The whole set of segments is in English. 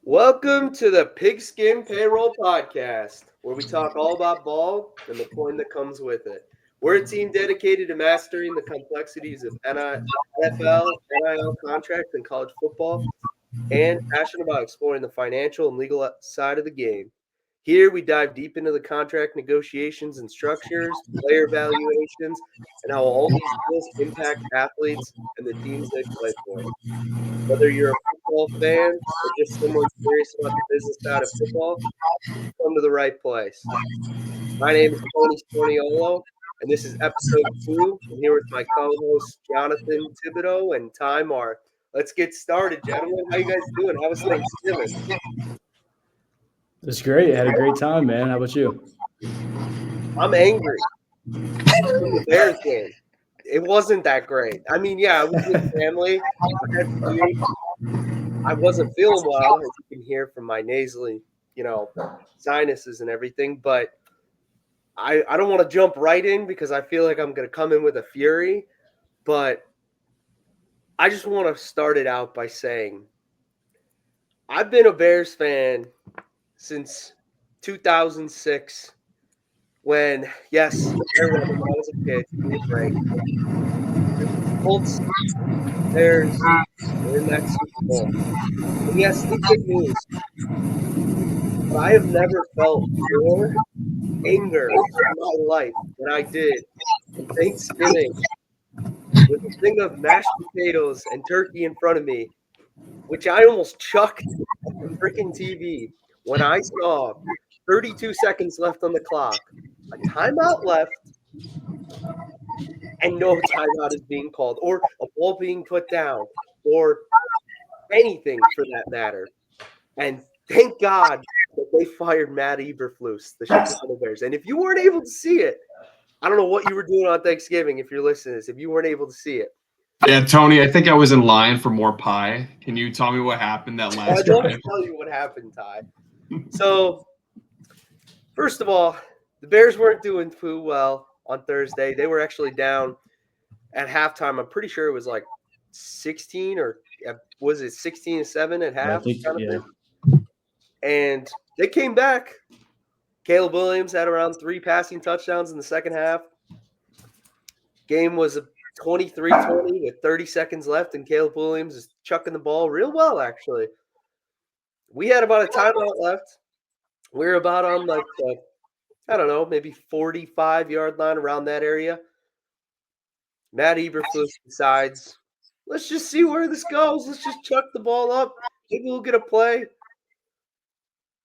Welcome to the Pigskin Payroll Podcast, where we talk all about ball and the coin that comes with it. We're a team dedicated to mastering the complexities of NFL, NIL contracts, and college football, and passionate about exploring the financial and legal side of the game. Here, we dive deep into the contract negotiations and structures, player valuations, and how all these deals impact athletes and the teams they play for. Whether you're a football fan or just someone curious about the business side of football, you come to the right place. My name is Tony Storniolo, and this is episode 2. I'm here with my co-hosts Johnathan Thibodeau and Ty Marth. Let's get started, gentlemen. How you guys doing? How was Thanksgiving? It's great. I had a great time, man. How about you? I'm angry from the Bears game. It wasn't that great. I mean, yeah, I was with family. I wasn't feeling well, as you can hear from my nasally, sinuses and everything. But I don't want to jump right in because I feel like I'm going to come in with a fury. But I just want to start it out by saying I've been a Bears fan since 2006 when, yes, when I was a kid, give me a break. Colts, Bears, were in that Super Bowl. And yes, it's good news. But I have never felt more anger in my life than I did on Thanksgiving with a thing of mashed potatoes and turkey in front of me, which I almost chucked at the freaking TV when I saw 32 seconds left on the clock, a timeout left, and no timeout is being called, or a ball being put down, or anything for that matter. And thank God that they fired Matt Eberflus, the Chicago Bears. And if you weren't able to see it, I don't know what you were doing on Thanksgiving if you're listening to this, if you weren't able to see it. Yeah, Tony, I think I was in line for more pie. Can you tell me what happened that last I'd love drive? to tell you what happened, Ty. So, first of all, the Bears weren't doing too well on Thursday. They were actually down at halftime. I'm pretty sure it was like 16 or was it 16-7 at half? Yeah. And they came back. Caleb Williams had around 3 passing touchdowns in the second half. Game was 23-20 with 30 seconds left, and Caleb Williams is chucking the ball real well, actually. We had about a timeout left. We were about on like the, I don't know, maybe 45-yard line around that area. Matt Eberflus decides, let's just see where this goes. Let's just chuck the ball up. Maybe we'll get a play.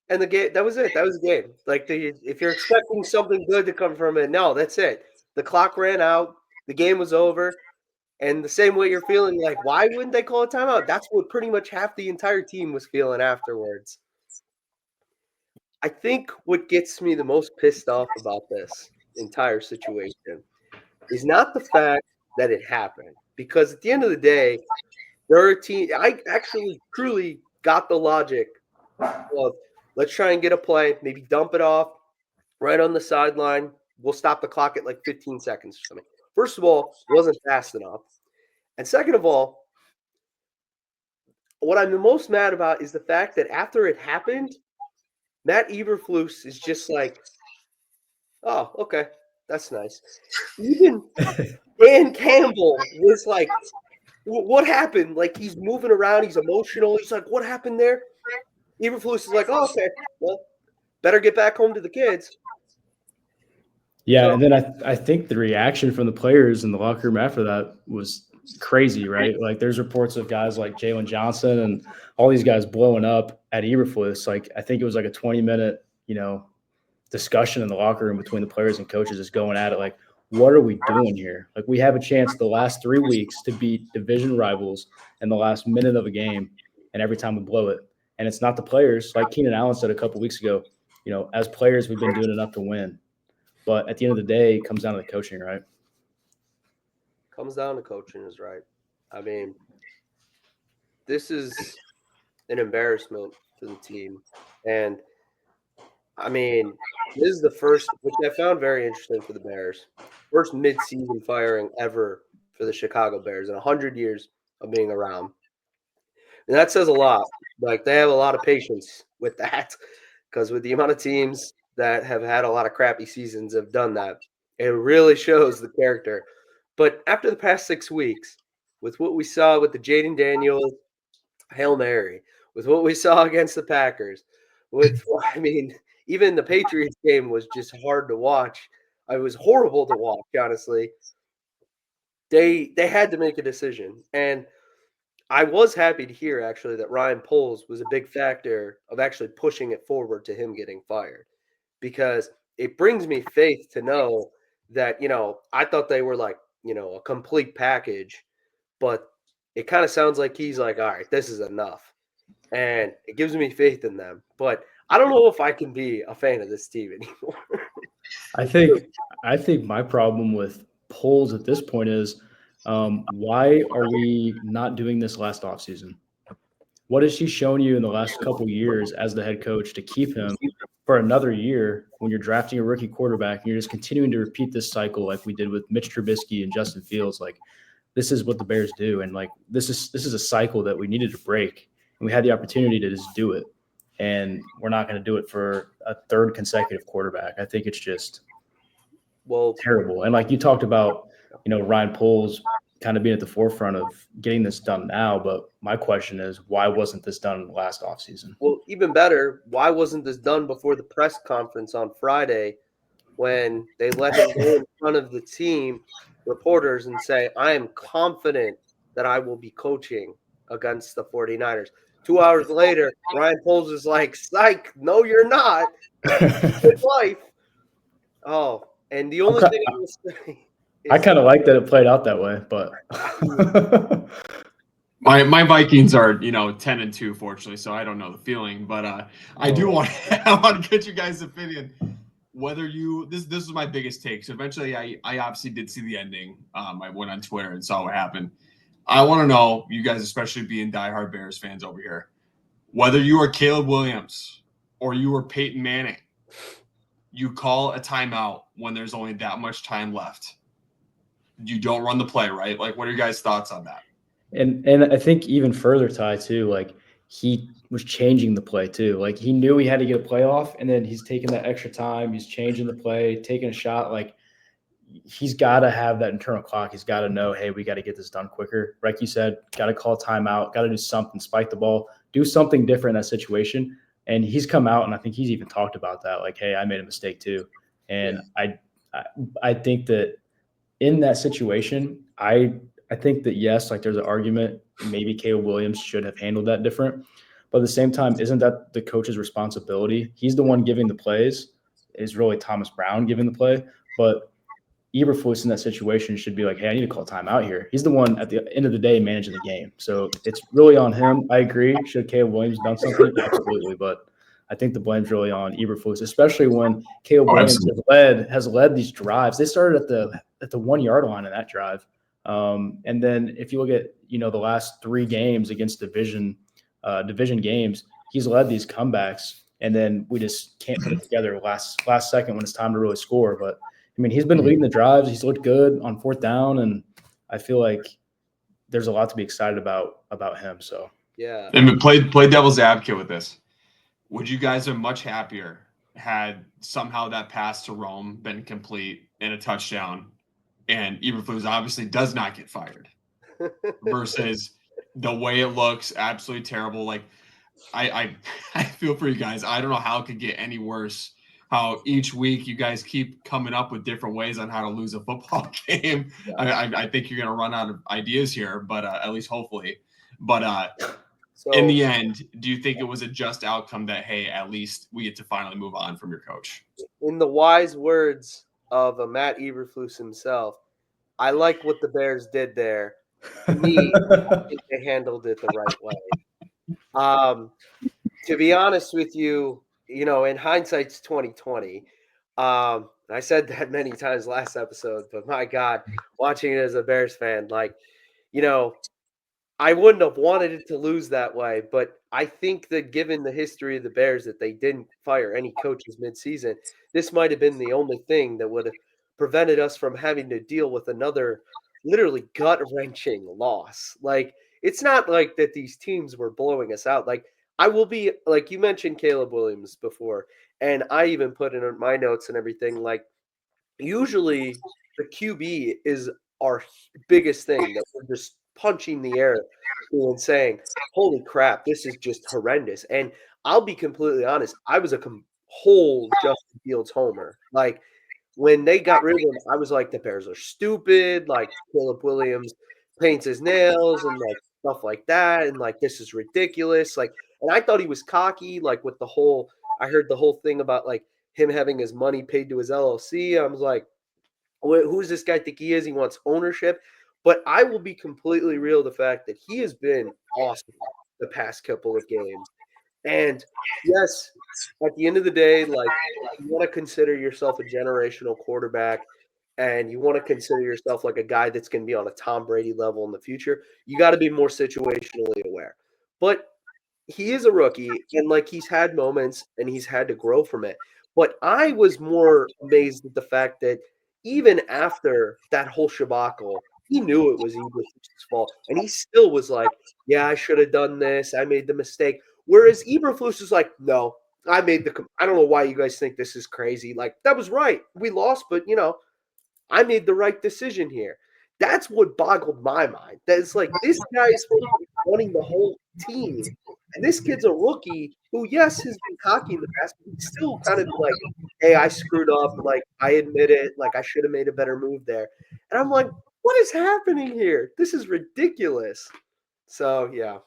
And the game, that was it. That was the game. Like, if you're expecting something good to come from it, no, that's it. The clock ran out. The game was over. And the same way you're feeling like, why wouldn't they call a timeout? That's what pretty much half the entire team was feeling afterwards. I think what gets me the most pissed off about this entire situation is not the fact that it happened. Because at the end of the day, there are teams. I actually truly got the logic of let's try and get a play, maybe dump it off right on the sideline. We'll stop the clock at like 15 seconds or something. First of all, it wasn't fast enough. And second of all, what I'm the most mad about is the fact that after it happened, Matt Eberflus is just like, oh, okay, that's nice. Even Dan Campbell was like, what happened? Like, he's moving around, he's emotional. He's like, what happened there? Eberflus is like, oh, okay, well, better get back home to the kids. Yeah, and then I think the reaction from the players in the locker room after that was crazy, right? Like, there's reports of guys like Jalen Johnson and all these guys blowing up at Eberflus. Like, I think it was like a 20-minute, discussion in the locker room between the players and coaches just going at it like, what are we doing here? Like, we have a chance the last 3 weeks to beat division rivals in the last minute of a game, and every time we blow it. And it's not the players. Like Keenan Allen said a couple weeks ago, as players, we've been doing enough to win. But at the end of the day, it comes down to the coaching, right? Comes down to coaching is right. I mean, this is an embarrassment to the team. And, I mean, this is the first, which I found very interesting for the Bears, first midseason firing ever for the Chicago Bears in 100 years of being around. And that says a lot Like, they have a lot of patience with that because with the amount of teams that have had a lot of crappy seasons have done that, it really shows the character. But after the past 6 weeks, with what we saw with the Jaden Daniels Hail Mary, with what we saw against the Packers, I mean, even the Patriots game was just hard to watch. It was horrible to watch, honestly. They had to make a decision, and I was happy to hear actually that Ryan Poles was a big factor of actually pushing it forward to him getting fired, because it brings me faith to know that, I thought they were like, a complete package, but it kind of sounds like he's like, all right, this is enough. And it gives me faith in them. But I don't know if I can be a fan of this team anymore. I think my problem with polls at this point is why are we not doing this last offseason? What has he shown you in the last couple of years as the head coach to keep him for another year when you're drafting a rookie quarterback and you're just continuing to repeat this cycle like we did with Mitch Trubisky and Justin Fields? Like, this is what the Bears do. And like, this is a cycle that we needed to break. And we had the opportunity to just do it. And we're not going to do it for a third consecutive quarterback. I think it's just terrible. And like you talked about, Ryan Poles kind of being at the forefront of getting this done now. But my question is, why wasn't this done last offseason? Well, even better, why wasn't this done before the press conference on Friday when they let him go in front of the team reporters and say, I am confident that I will be coaching against the 49ers. 2 hours later, Ryan Poles is like, psych, no, you're not. Good life. Oh, and the only thing I will say I kind of like that it played out that way, but my Vikings are 10-2, fortunately, so I don't know the feeling. But I want to get you guys' opinion. Whether this is my biggest take. So eventually, I obviously did see the ending. I went on Twitter and saw what happened. I want to know, you guys, especially being diehard Bears fans over here, whether you are Caleb Williams or you are Peyton Manning, you call a timeout when there's only that much time left. You don't run the play, right? Like, what are your guys' thoughts on that? And I think even further, Ty, too, like he was changing the play too. Like he knew he had to get a play off, and then he's taking that extra time. He's changing the play, taking a shot. Like he's got to have that internal clock. He's got to know, hey, we got to get this done quicker. Like you said, got to call timeout, got to do something, spike the ball, do something different in that situation. And he's come out, and I think he's even talked about that. Like, hey, I made a mistake too. And I think that in that situation, I think that, yes, like there's an argument maybe Caleb Williams should have handled that different. But at the same time, isn't that the coach's responsibility? He's the one giving the plays. Is really Thomas Brown giving the play. But Eberflus in that situation should be like, hey, I need to call timeout here. He's the one at the end of the day managing the game. So it's really on him. I agree. Should Caleb Williams done something? Absolutely. But I think the blame's really on Eberflus, especially when Caleb Williams has led these drives. They started at the 1 yard line in that drive. And then if you look at, the last 3 games against division games, he's led these comebacks, and then we just can't put it together last second when it's time to really score. But I mean, he's been leading the drives. He's looked good on 4th down, and I feel like there's a lot to be excited about him. So yeah. And play devil's advocate with this. Would you guys have much happier had somehow that pass to Rome been complete and a touchdown, and Eberflus obviously does not get fired, versus the way it looks absolutely terrible? Like I feel for you guys. I don't know how it could get any worse. How each week you guys keep coming up with different ways on how to lose a football game. I think you're going to run out of ideas here, but at least hopefully. But so, in the end, do you think it was a just outcome that, hey, at least we get to finally move on from your coach? In the wise words of a Matt Eberflus himself, I like what the Bears did there. To me, I think they handled it the right way. To be honest with you, in hindsight's 2020. I said that many times last episode, but my God, watching it as a Bears fan, like, I wouldn't have wanted it to lose that way, but I think that given the history of the Bears that they didn't fire any coaches midseason, this might have been the only thing that would have prevented us from having to deal with another literally gut-wrenching loss. Like, it's not like that these teams were blowing us out. Like, I will be like you mentioned Caleb Williams before, and I even put in my notes and everything. Like usually the QB is our biggest thing that we're just punching the air and saying, "Holy crap, this is just horrendous." And I'll be completely honest, I was a whole Justin Fields homer. Like when they got rid of him, I was like, the Bears are stupid. Like Caleb Williams paints his nails and like stuff like that, and like this is ridiculous. Like, and I thought he was cocky, like with the whole. I heard the whole thing about like him having his money paid to his LLC. I was like, who's this guy think he is? He wants ownership. But I will be completely real. The fact that he has been awesome the past couple of games. And yes, at the end of the day, like you want to consider yourself a generational quarterback and you want to consider yourself like a guy that's going to be on a Tom Brady level in the future, you got to be more situationally aware. But he is a rookie and like he's had moments and he's had to grow from it. But I was more amazed at the fact that even after that whole shabacle, he knew it was Eberflus's fault. And he still was like, yeah, I should have done this. I made the mistake. Whereas Eberflus is like, no, I don't know why you guys think this is crazy. Like, that was right. We lost, but, I made the right decision here. That's what boggled my mind. That it's like, this guy is supposed to be running the whole team. And this kid's a rookie who, yes, has been cocky in the past, but he's still kind of like, hey, I screwed up. Like, I admit it. Like, I should have made a better move there. And I'm like, what is happening here? This is ridiculous. So, yeah.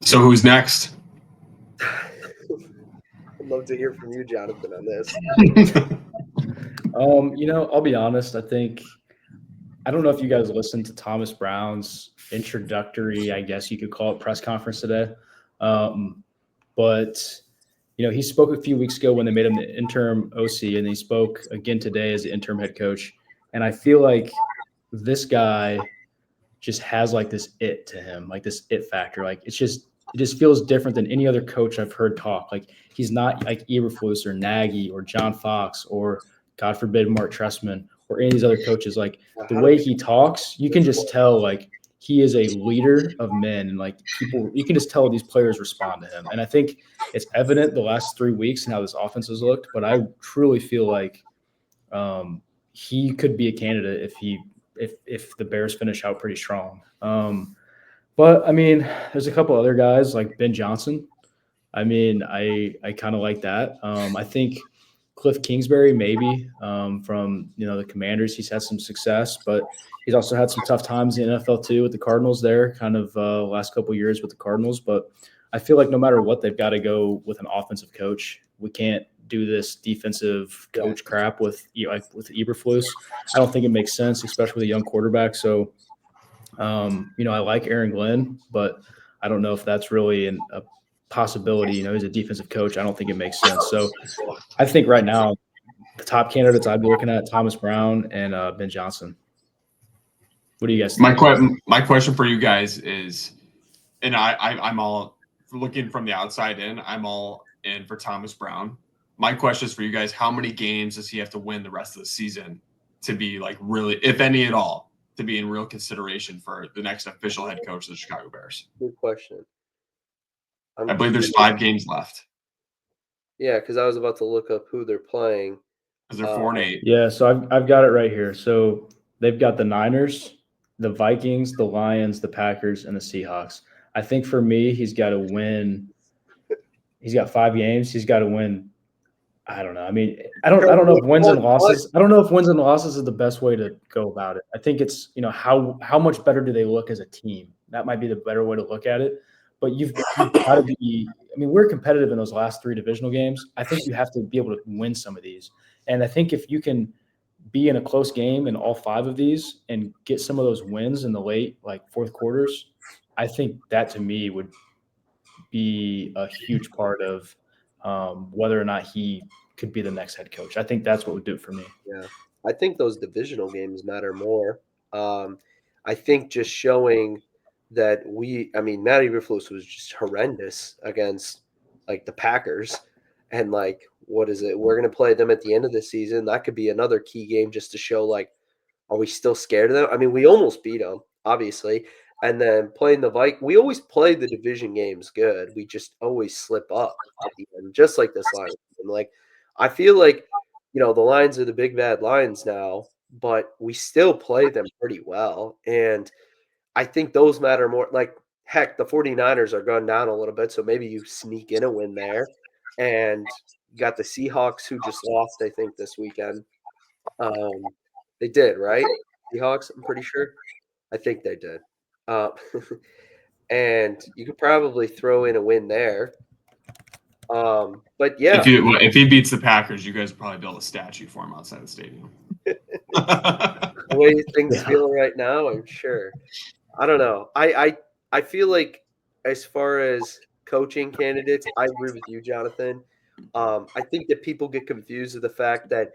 So who's next? I'd love to hear from you, Johnathan, on this. I'll be honest. I don't know if you guys listened to Thomas Brown's introductory, I guess you could call it, press conference today. But he spoke a few weeks ago when they made him the interim OC, and he spoke again today as the interim head coach. And I feel like this guy just has like this it to him, like this it factor. Like it just feels different than any other coach I've heard talk. Like he's not like Eberflus or Nagy or John Fox or, God forbid, Mark Trestman or any of these other coaches. Like the way he talks, you can just tell like he is a leader of men, and like people, you can just tell these players respond to him. And I think it's evident the last 3 weeks and how this offense has looked. But I truly feel like he could be a candidate if the Bears finish out pretty strong. But I mean, there's a couple other guys like Ben Johnson. I mean, I kind of like that. I think Cliff Kingsbury, maybe from the Commanders, he's had some success, but he's also had some tough times in the NFL too with the Cardinals there, kind of last couple of years with the Cardinals. But I feel like no matter what, they've got to go with an offensive coach. We can't do this defensive coach crap with Eberflus. I don't think it makes sense, especially with a young quarterback. So, I like Aaron Glenn, but I don't know if that's really a possibility. He's a defensive coach. I don't think it makes sense. So I think right now the top candidates I'd be looking at, Thomas Brown and Ben Johnson. What do you guys think? My question for you guys is, and I'm all looking from the outside in, I'm all in for Thomas Brown. My question is for you guys, how many games does he have to win the rest of the season to be like really, if any at all, to be in real consideration for the next official head coach of the Chicago Bears? Good question. I believe there's 5 games left. Yeah, because I was about to look up who they're playing. Because they're 4-8. Yeah, so I've got it right here. So they've got the Niners, the Vikings, the Lions, the Packers, and the Seahawks. I think for me, he's got to win. He's got 5 games. He's got to win. I don't know. I mean, I don't know if wins and losses. I don't know if wins and losses is the best way to go about it. I think it's how much better do they look as a team? That might be the better way to look at it. But you've got to be. I mean, we're competitive in those last 3 divisional games. I think you have to be able to win some of these. And I think if you can be in a close game in all 5 of these and get some of those wins in the late, like fourth quarters, I think that to me would be a huge part of whether or not he could be the next head coach. I think that's what would do it for me. Yeah, I think those divisional games matter more. I think just showing that Matt Eberflus was just horrendous against like the Packers, and like what is it? We're gonna play them at the end of the season. That could be another key game just to show like, are we still scared of them? I mean, we almost beat them, obviously. And then playing the Vikings, we always play the division games good. We just always slip up at the end, just like this Lions. And like, I feel like, the Lions are the big bad Lions now, but we still play them pretty well. And I think those matter more. Like, heck, the 49ers are going down a little bit, so maybe you sneak in a win there. And you got the Seahawks who just lost, I think, this weekend. They did, right? Seahawks, I'm pretty sure. I think they did. And you could probably throw in a win there. But yeah, if he beats the Packers, you guys would probably build a statue for him outside the stadium. the way things feel right now, I'm sure. I don't know. I feel like as far as coaching candidates, I agree with you, Jonathan. I think that people get confused with the fact that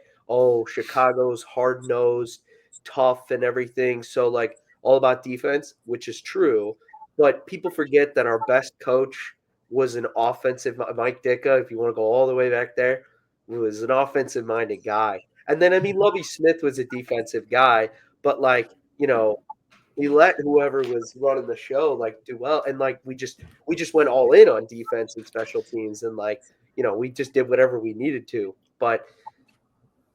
Chicago's hard nosed, tough, and everything. So like all about defense, which is true, but people forget that our best coach was an offensive Mike Ditka. If you want to go all the way back there, was an offensive minded guy. And then Lovie Smith was a defensive guy, but he let whoever was running the show do well, and we just went all in on defense and special teams, and we just did whatever we needed to. But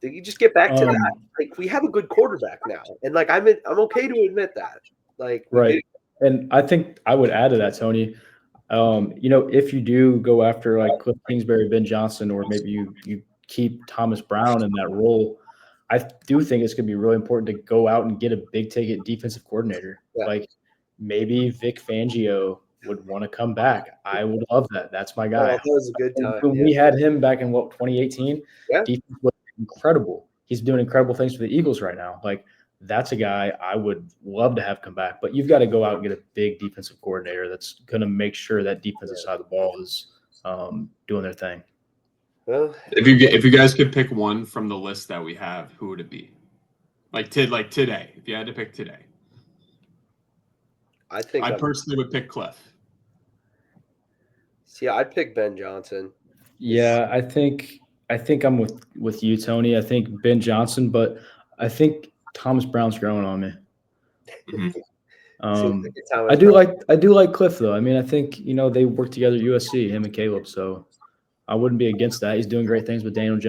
you just get back to that. We have a good quarterback now, and I'm okay to admit that. Right, and I think I would add to that, Tony. If you do go after Cliff Kingsbury, Ben Johnson, or maybe you keep Thomas Brown in that role, I do think it's going to be really important to go out and get a big ticket defensive coordinator. Yeah. Maybe Vic Fangio would want to come back. I would love that. That's my guy. That was a good time. When we had him back in 2018, defense was incredible. He's doing incredible things for the Eagles right now. That's a guy I would love to have come back. But you've got to go out and get a big defensive coordinator that's going to make sure that defensive side of the ball is doing their thing. Well, if you guys could pick one from the list that we have, who would it be? Today, if you had to pick today. I personally would pick Cliff. See, I'd pick Ben Johnson. Yeah, I think I'm with you, Tony. I think Ben Johnson, but I think Thomas Brown's growing on me. Mm-hmm. I do like Cliff though. I mean, I think they work together at USC, him and Caleb. So I wouldn't be against that. He's doing great things with Jaden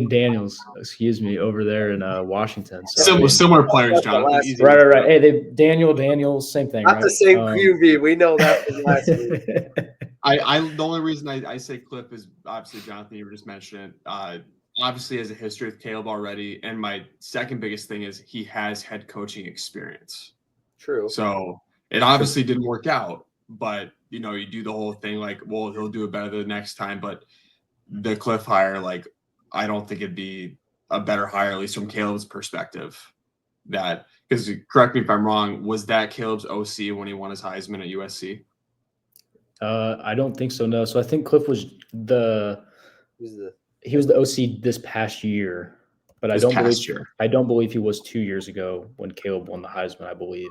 Daniels, over there in Washington. So similar players, Jonathan. Right. Hey, Daniels, same thing. Not the same QB. We know that from last week. The only reason I say Cliff is obviously, Jonathan, you were just mentioning it. Obviously has a history with Caleb already. And my second biggest thing is he has head coaching experience. True. So it obviously didn't work out, but you do the whole thing he'll do it better the next time. But the Cliff hire, I don't think it'd be a better hire, at least from Caleb's perspective. Because correct me if I'm wrong, was that Caleb's OC when he won his Heisman at USC? I don't think so. No. So I think Cliff was he was the OC this past year, but I don't believe he was 2 years ago when Caleb won the Heisman, I believe.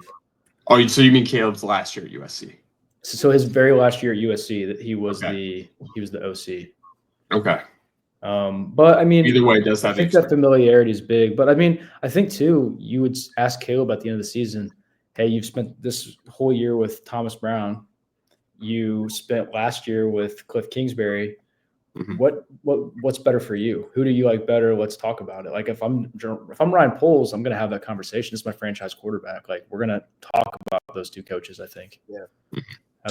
Oh, so you mean Caleb's last year at USC? So his very last year at USC, that he was the OC. Okay. But I mean, either way, I think that familiarity is big. But I mean, I think too, you would ask Caleb at the end of the season, hey, you've spent this whole year with Thomas Brown. You spent last year with Cliff Kingsbury. Mm-hmm. What's better for you? Who do you like better? Let's talk about it. If I'm Ryan Poles, I'm going to have that conversation. This is my franchise quarterback. We're going to talk about those two coaches, I think. Yeah.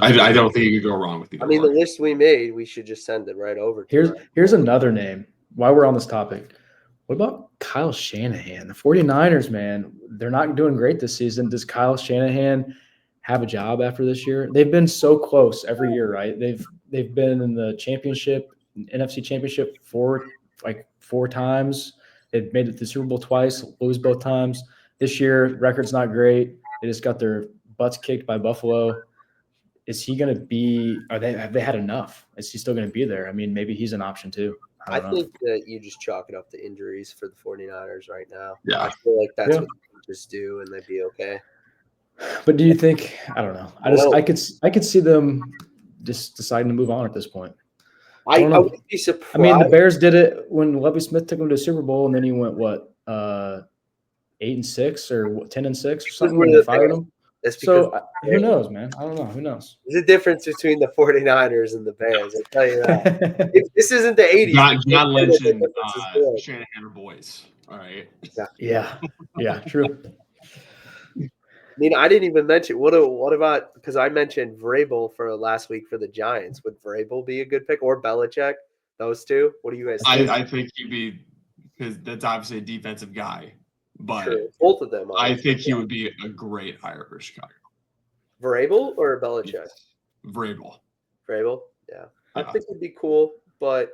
I don't think you could go wrong with either. I mean, the list we made, we should just send it right over. Here's another name. While we're on this topic, what about Kyle Shanahan? The 49ers, man, they're not doing great this season. Does Kyle Shanahan have a job after this year? They've been so close every year, right? They've been in the championship, NFC championship four times. They've made it to the Super Bowl twice, lose both times. This year, record's not great. They just got their butts kicked by Buffalo. Is he going to be – have they had enough? Is he still going to be there? I mean, maybe he's an option too. I think that you just chalk it up to injuries for the 49ers right now. Yeah. I feel like that's what they just do, and they'd be okay. But do you think – I don't know. I could see them just deciding to move on at this point. I wouldn't be surprised. I mean, the Bears did it when Lovie Smith took them to the Super Bowl, and then he went, 8-9 8-6 or 10-6 or something where when they the fired thing- him. That's because So who knows, man? I don't know. Who knows? there's a difference between the 49ers and the Bears. I'll tell you that. This isn't the 80s. John Lynch The and difference is good. Shanahan are boys. All right. Yeah, true. I mean, I didn't even mention what about because I mentioned Vrabel for last week for the Giants. Would Vrabel be a good pick or Belichick? Those two. What do you guys think? I think he'd be, because that's obviously a defensive guy, but True. Both of them. I think he would be a great hire for Chicago. Vrabel or Belichick? Vrabel. Vrabel. Yeah, I Yeah. think it'd be cool, but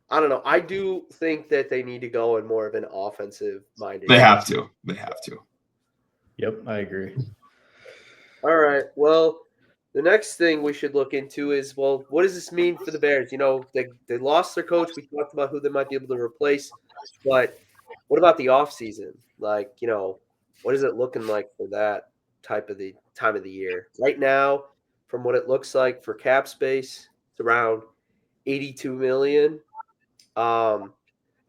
I don't know. I do think that they need to go in more of an offensive minded. They have to. They have to. Yep, I agree. All right. Well, the next thing we should look into is, well, what does this mean for the Bears? You know, they lost their coach. We talked about who they might be able to replace, but what about the offseason? Like, you know, what is it looking like for that type of the time of the year? Right now, from what it looks like for cap space, it's around 82 million. And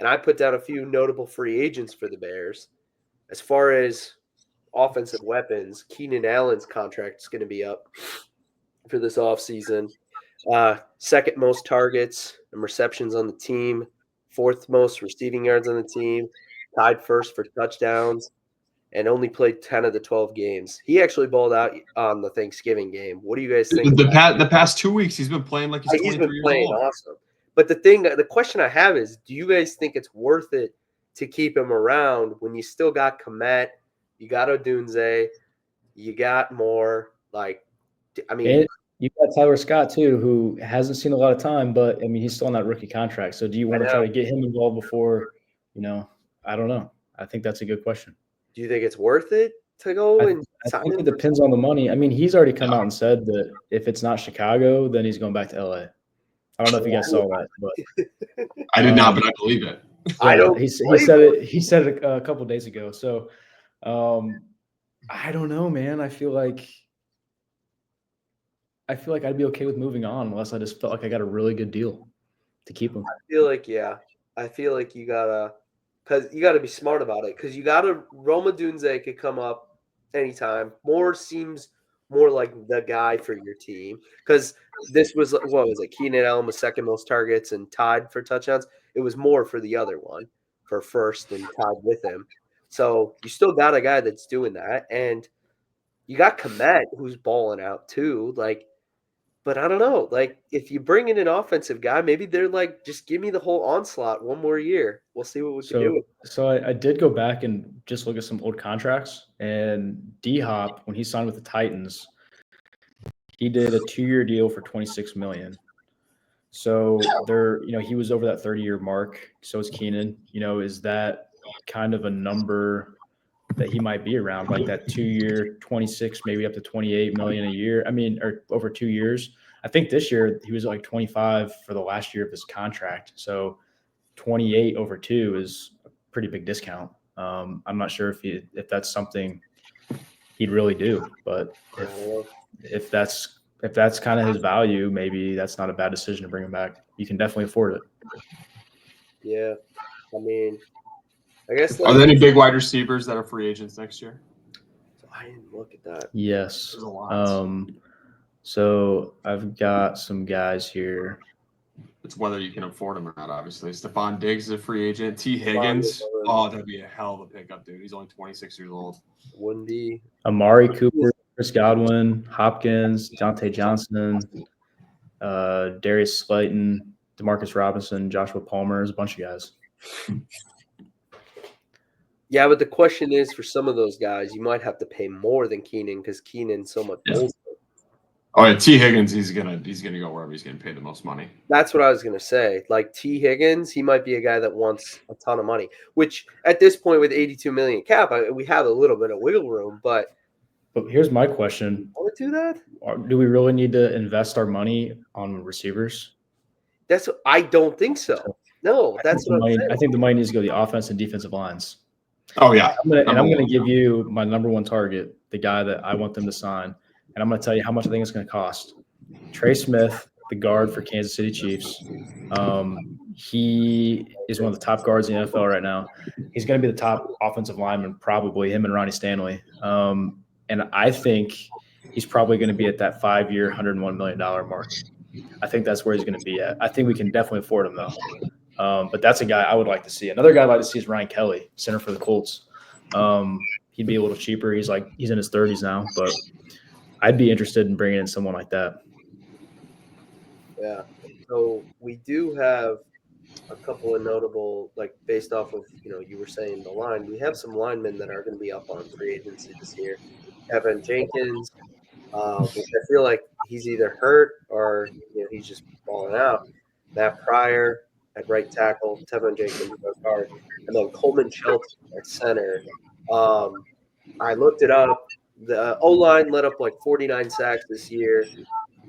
I put down a few notable free agents for the Bears. As far as offensive weapons, Keenan Allen's contract is going to be up for this offseason. Second most targets and receptions on the team, fourth most receiving yards on the team, tied first for touchdowns, and only played 10 of the 12 games. He actually balled out on the Thanksgiving game. What do you guys think? The past 2 weeks, he's been playing like he's 23 been playing years old. awesome. But the question I have is, do you guys think it's worth it to keep him around when you still got Komet, you got Odunze, you got more? Like, I mean, And you got Tyler Scott too, who hasn't seen a lot of time, but I mean he's still on that rookie contract. So do you want to try to get him involved before? You know, I don't know. I think that's a good question. do you think it's worth it to go and I sign think him? it depends on the money. I mean, he's already come out and said that if it's not Chicago, then he's going back to LA. I don't know if you guys saw that, but I did not, but I believe it. I don't. He said it. He said it a couple of days ago. So I don't know, man. I feel like I'd be okay with moving on unless I just felt like I got a really good deal to keep him. I feel like you gotta, because you gotta be smart about it. Because you gotta Roma Dunze could come up anytime. Moore seems more like the guy for your team. Because this was what was it? Keenan Allen was second most targets and tied for touchdowns. It was Moore for the other one for first and tied with him. So you still got a guy that's doing that, and you got Komet who's balling out too. Like. But I don't know. Like, if you bring in an offensive guy, maybe they're like, just give me the whole onslaught one more year. We'll see what we can do. So I did go back and just look at some old contracts. And D-Hop, when he signed with the Titans, he did a 2-year deal for $26 million. So he was over that 30-year mark. So is Keenan. Is that kind of a number that he might be around, like that 2-year, 26, maybe up to 28 million a year? I mean, or over 2 years. I think this year he was like 25 for the last year of his contract. So 28 over 2 is a pretty big discount. I'm not sure if that's something he'd really do, but if that's kind of his value, maybe that's not a bad decision to bring him back. You can definitely afford it. Yeah. I mean, I guess. Are there any big wide receivers that are free agents next year? I didn't look at that. Yes. There's a lot. So I've got some guys here. It's whether you can afford him or not, obviously. Stephon Diggs is a free agent. T. Higgins. Oh, that'd be a hell of a pickup, dude. He's only 26 years old. Wouldn't be. Amari Cooper, Chris Godwin, Hopkins, Dante Johnson, Darius Slayton, Demarcus Robinson, Joshua Palmer. There's a bunch of guys. Yeah, but the question is, for some of those guys, you might have to pay more than Keenan because Keenan's so much older. Oh yeah, T. Higgins, he's gonna go wherever he's getting paid the most money. That's what I was gonna say. Like T. Higgins, he might be a guy that wants a ton of money. Which at this point, with 82 million cap, we have a little bit of wiggle room. But here's my question: want to do that? Do we really need to invest our money on receivers? I don't think so. No, that's what I'm saying. I think the money needs to go to the offense and defensive lines. Oh yeah, I'm gonna give you my number one target, the guy that I want them to sign. And I'm going to tell you how much I think it's going to cost. Trey Smith, the guard for Kansas City Chiefs. He is one of the top guards in the NFL right now. He's going to be the top offensive lineman, probably him and Ronnie Stanley. And I think he's probably going to be at that 5-year, $101 million mark. I think that's where he's going to be at. I think we can definitely afford him, though. But that's a guy I would like to see. Another guy I'd like to see is Ryan Kelly, center for the Colts. He'd be a little cheaper. He's in his 30s now, but I'd be interested in bringing in someone like that. Yeah. So we do have a couple of notable, like based off of, you were saying the line, we have some linemen that are going to be up on free agency this year. Evan Jenkins, which I feel like he's either hurt or he's just falling out. Matt Pryor at right tackle, Tevin Jenkins at guard, and then Coleman Shelton at center. I looked it up. The O-line let up like 49 sacks this year,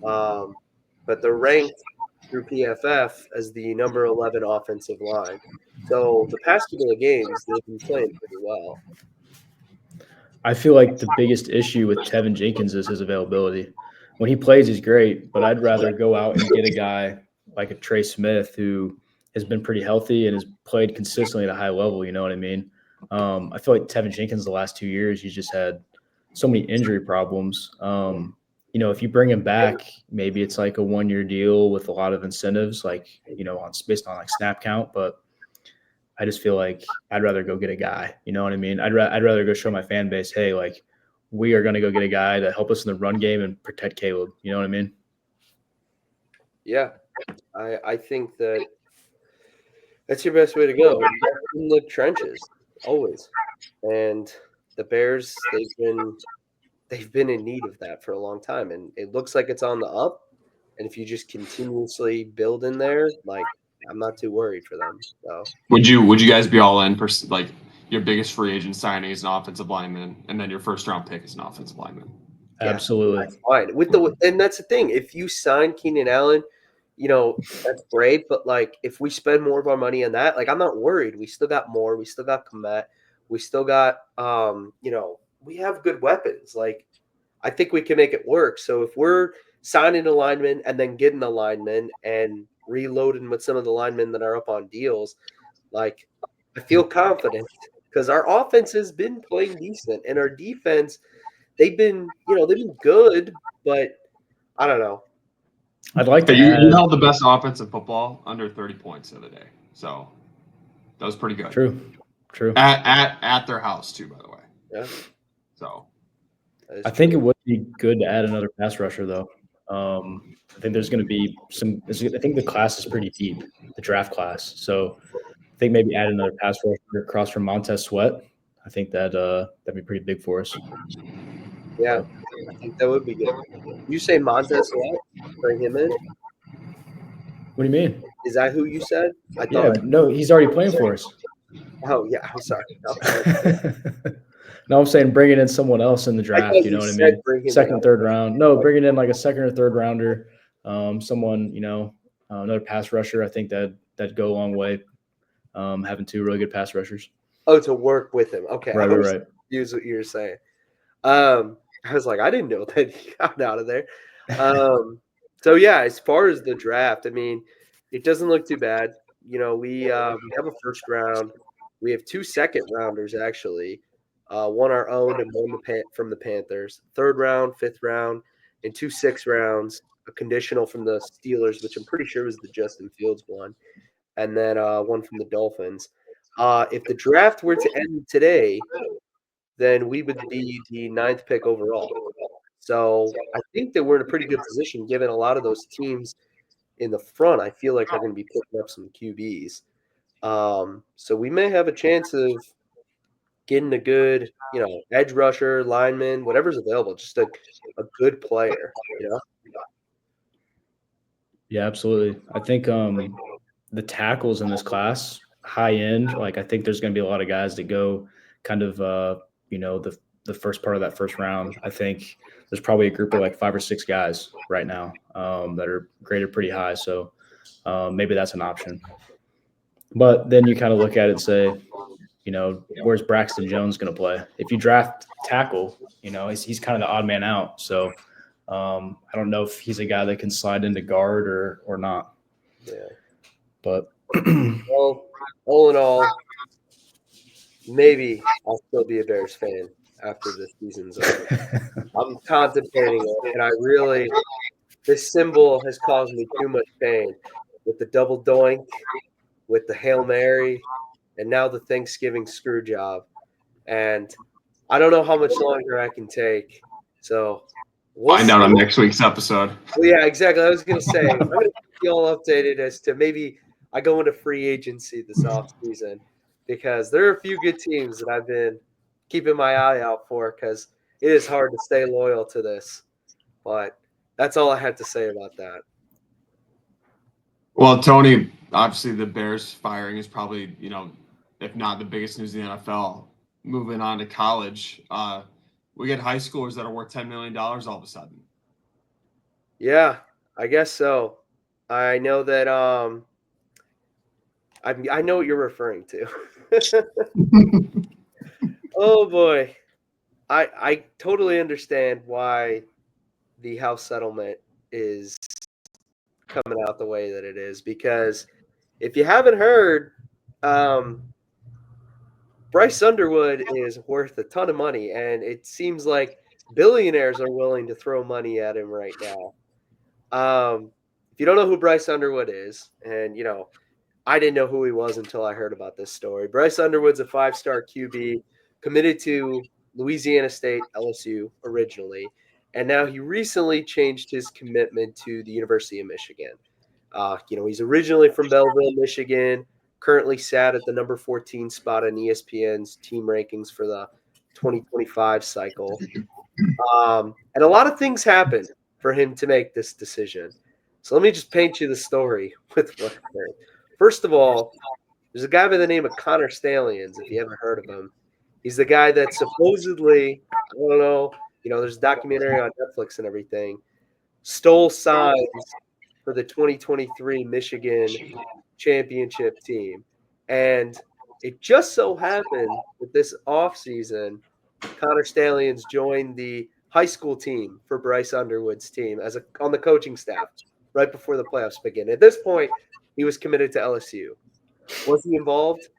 but they're ranked through PFF as the number 11 offensive line. So the past couple of games, they've been playing pretty well. I feel like the biggest issue with Tevin Jenkins is his availability. When he plays, he's great, but I'd rather go out and get a guy like a Trey Smith who has been pretty healthy and has played consistently at a high level. You know what I mean? I feel like Tevin Jenkins the last 2 years, he's just had so many injury problems. If you bring him back, maybe it's like a 1-year deal with a lot of incentives, based on snap count. But I just feel like I'd rather go get a guy. You know what I mean? I'd rather go show my fan base, hey, we are going to go get a guy to help us in the run game and protect Caleb. You know what I mean? Yeah, I think that's your best way to go. In the trenches, always. And the Bears, they've been in need of that for a long time, and it looks like it's on the up. And if you just continuously build in there, I'm not too worried for them. So would you guys be all in for your biggest free agent signing is an offensive lineman, and then your first round pick is an offensive lineman? Yeah, absolutely. That's fine. And that's the thing. If you sign Keenan Allen, that's great. But if we spend more of our money on that, I'm not worried. We still got more. We still got Komet. We still got we have good weapons. I think we can make it work. So if we're signing a lineman and then getting a lineman and reloading with some of the linemen that are up on deals, I feel confident because our offense has been playing decent and our defense, they've been good, but I don't know. I'd like to. You held the best offense in football under 30 points the other day, so that was pretty good. True. At their house too, by the way. Yeah. So I think it would be good to add another pass rusher, though. I think there's going to be I think the class is pretty deep, the draft class. So I think maybe add another pass rusher across from Montez Sweat. I think that'd be pretty big for us. Yeah, I think that would be good. You say Montez Sweat? Bring him in? What do you mean? Is that who you said? No, he's already playing for us. Oh, yeah. I'm sorry. No, I'm saying bringing in someone else in the draft. You know what I mean? Second, third round. No, bringing in like a second or third rounder. Someone, another pass rusher. I think that'd go a long way. Having two really good pass rushers. Oh, to work with him. Okay. Right. Use what you're saying. I was like, I didn't know that he got out of there. So yeah, as far as the draft, I mean, it doesn't look too bad. We have a first round. We have 2 second rounders actually. One our own and one from the Panthers. Third round, fifth round, and 2 6 rounds. A conditional from the Steelers, which I'm pretty sure was the Justin Fields one, and then one from the Dolphins. If the draft were to end today, then we would be the 9th pick overall. So I think that we're in a pretty good position given a lot of those teams in the front, I feel like are going to be picking up some QBs. So we may have a chance of getting a good, edge rusher, lineman, whatever's available, just a good player, Yeah, absolutely. I think the tackles in this class, high end, I think there's going to be a lot of guys that go kind of, the first part of that first round. I think there's probably a group of 5 or 6 guys right now that are graded pretty high. So maybe that's an option. But then you kind of look at it and say, where's Braxton Jones going to play? If you draft tackle, he's kind of the odd man out. So I don't know if he's a guy that can slide into guard or not. Yeah. But Well, all in all, maybe I'll still be a Bears fan after the season's over. I'm contemplating it, and I really this symbol has caused me too much pain with the double doink, with the Hail Mary, and now the Thanksgiving screw job. And I don't know how much longer I can take. So we'll Find see. out on next week's episode. Well, yeah, exactly. I was going to say, I'm going to keep you all updated as to maybe I go into free agency this offseason because there are a few good teams that I've been keeping my eye out for because it is hard to stay loyal to this. But that's all I had to say about that. Well, Tony, obviously the Bears firing is probably, if not the biggest news in the NFL. Moving on to college, we get high schoolers that are worth $10 million all of a sudden. Yeah, I guess so. I know that I know what you're referring to. Oh boy. I totally understand why the house settlement is coming out the way that it is because if you haven't heard, Bryce Underwood is worth a ton of money, and it seems like billionaires are willing to throw money at him right now. If you don't know who Bryce Underwood is, and I didn't know who he was until I heard about this story. Bryce Underwood's a 5-star QB committed to Louisiana State, LSU originally, and now he recently changed his commitment to the University of Michigan. He's originally from Belleville, Michigan, currently sat at the number 14 spot on ESPN's team rankings for the 2025 cycle. And a lot of things happened for him to make this decision. So let me just paint you the story with what happened. First of all, there's a guy by the name of Connor Stallions, if you haven't heard of him. He's the guy that supposedly, I don't know, there's a documentary on Netflix and everything, stole signs for the 2023 Michigan championship team. And it just so happened that this offseason, Connor Stallions joined the high school team for Bryce Underwood's team on the coaching staff right before the playoffs begin. At this point, he was committed to LSU. Was he involved?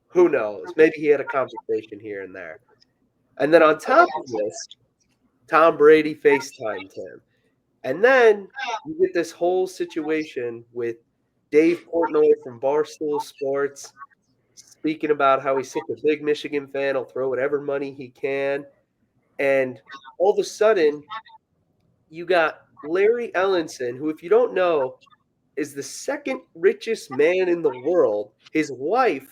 Who knows? Maybe he had a conversation here and there. And then on top of this, Tom Brady FaceTimed him. And then you get this whole situation with Dave Portnoy from Barstool Sports speaking about how he's such a big Michigan fan, he'll throw whatever money he can. And all of a sudden, you got Larry Ellenson, who, if you don't know, is the second richest man in the world. His wife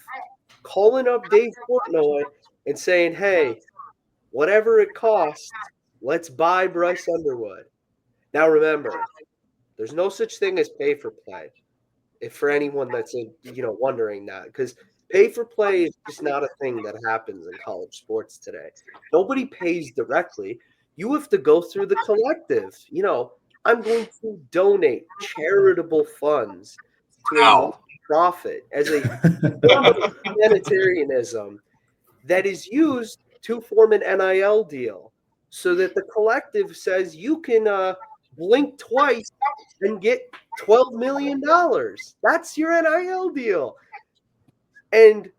calling up Dave Portnoy and saying, hey, whatever it costs, let's buy Bryce Underwood. Now, remember, there's no such thing as pay for play. If for anyone that's wondering that, because pay for play is just not a thing that happens in college sports today. Nobody pays directly. You have to go through the collective. I'm going to donate charitable funds to a profit as a form of humanitarianism that is used to form an NIL deal so that the collective says you can blink twice and get $12 million. That's your NIL deal. And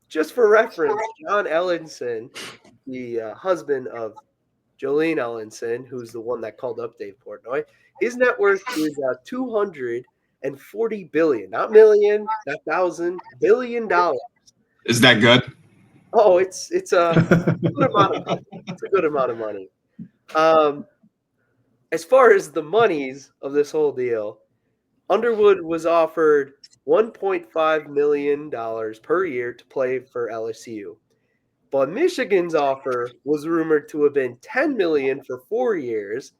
just for reference, John Ellenson, the husband of Jolene Ellenson, who's the one that called up Dave Portnoy, his net worth is $240 billion, not million, not thousand, $1 billion. Is that good? Oh, it's a good amount of money. It's a good amount of money. As far as the monies of this whole deal, Underwood was offered $1.5 million per year to play for LSU. But Michigan's offer was rumored to have been $10 million for 4 years,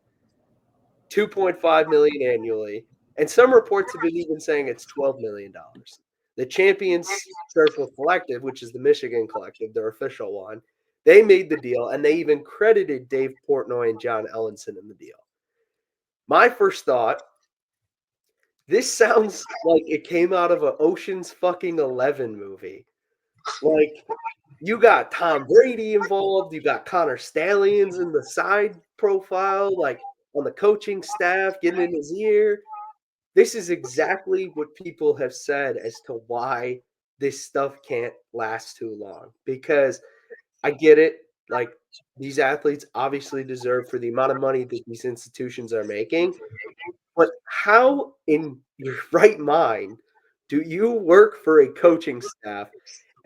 $2.5 million annually, and some reports have been even saying it's $12 million. The Champions Circle Collective, which is the Michigan collective, their official one, they made the deal, and they even credited Dave Portnoy and John Ellenson in the deal. My first thought, this sounds like it came out of an Ocean's fucking 11 movie. Like, you got Tom Brady involved. You got Connor Stallions in the side profile, like on the coaching staff, getting in his ear. this is exactly what people have said as to why this stuff can't last too long. Because I get it. Like, these athletes obviously deserve for the amount of money that these institutions are making. But how in your right mind do you work for a coaching staff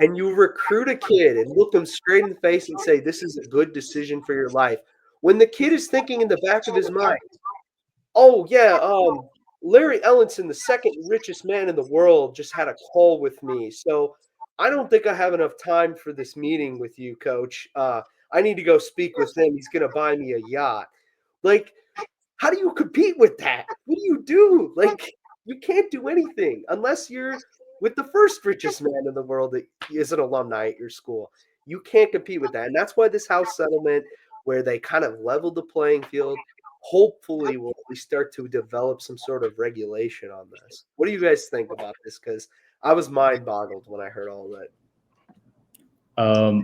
and you recruit a kid and look them straight in the face and say, this is a good decision for your life, when the kid is thinking in the back of his mind, oh, yeah, Larry Ellenson, the second richest man in the world, just had a call with me. So I don't think I have enough time for this meeting with you, coach. I need to go speak with him. He's going to buy me a yacht. Like, how do you compete with that? What do you do? Like, you can't do anything unless you're with the first richest man in the world that is an alumni at your school. You can't compete with that. And that's why this house settlement, where they kind of leveled the playing field, hopefully will at least start to develop some sort of regulation on this. What do you guys think about this? Because I was mind boggled when I heard all that.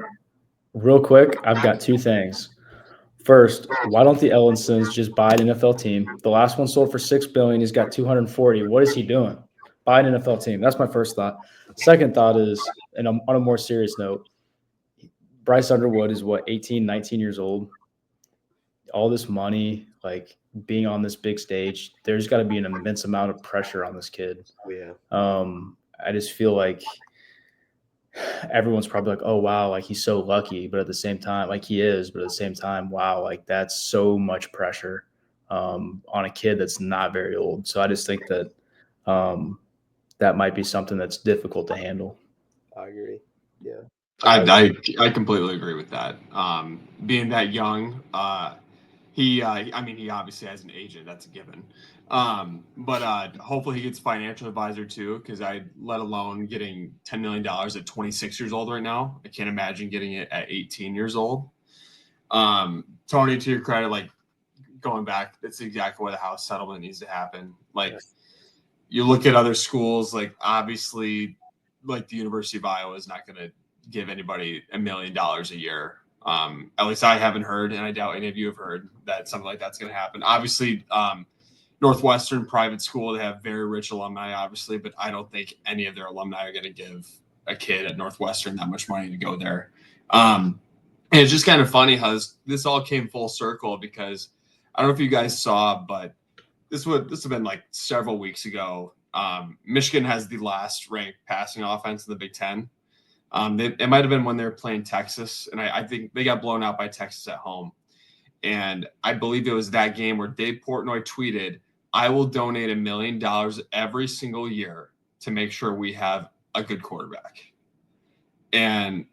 Real quick, I've got two things. First, why don't the Ellensons just buy an NFL team? The last one sold for $6 billion. He's got 240. What is he doing? Buy an NFL team. That's my first thought. Second thought is, and on a more serious note, Bryce Underwood is 18, 19 years old. All this money, like being on this big stage, there's got to be an immense amount of pressure on this kid. Yeah. I just feel like everyone's probably like, oh, wow, like he's so lucky. But at the same time, like he is, but at the same time, wow, like that's so much pressure on a kid that's not very old. So I just think that that might be something that's difficult to handle. I agree. Yeah. I completely agree with that. Being that young, he obviously has an agent, that's a given. But hopefully he gets a financial advisor too, because let alone getting $10 million at 26 years old right now. I can't imagine getting it at 18 years old. Tony, to your credit, like going back, that's exactly where the house settlement needs to happen. Like you look at other schools, like obviously like the University of Iowa is not going to give anybody $1 million a year. At least I haven't heard, and I doubt any of you have heard that something like that's going to happen. Obviously, Northwestern private school, they have very rich alumni, obviously, but I don't think any of their alumni are going to give a kid at Northwestern that much money to go there. And it's just kind of funny how this all came full circle, because I don't know if you guys saw, but this would have been like several weeks ago. Michigan has the last ranked passing offense in the Big Ten. It might have been when they were playing Texas, and I think they got blown out by Texas at home. And I believe it was that game where Dave Portnoy tweeted, I will donate $1 million every single year to make sure we have a good quarterback. And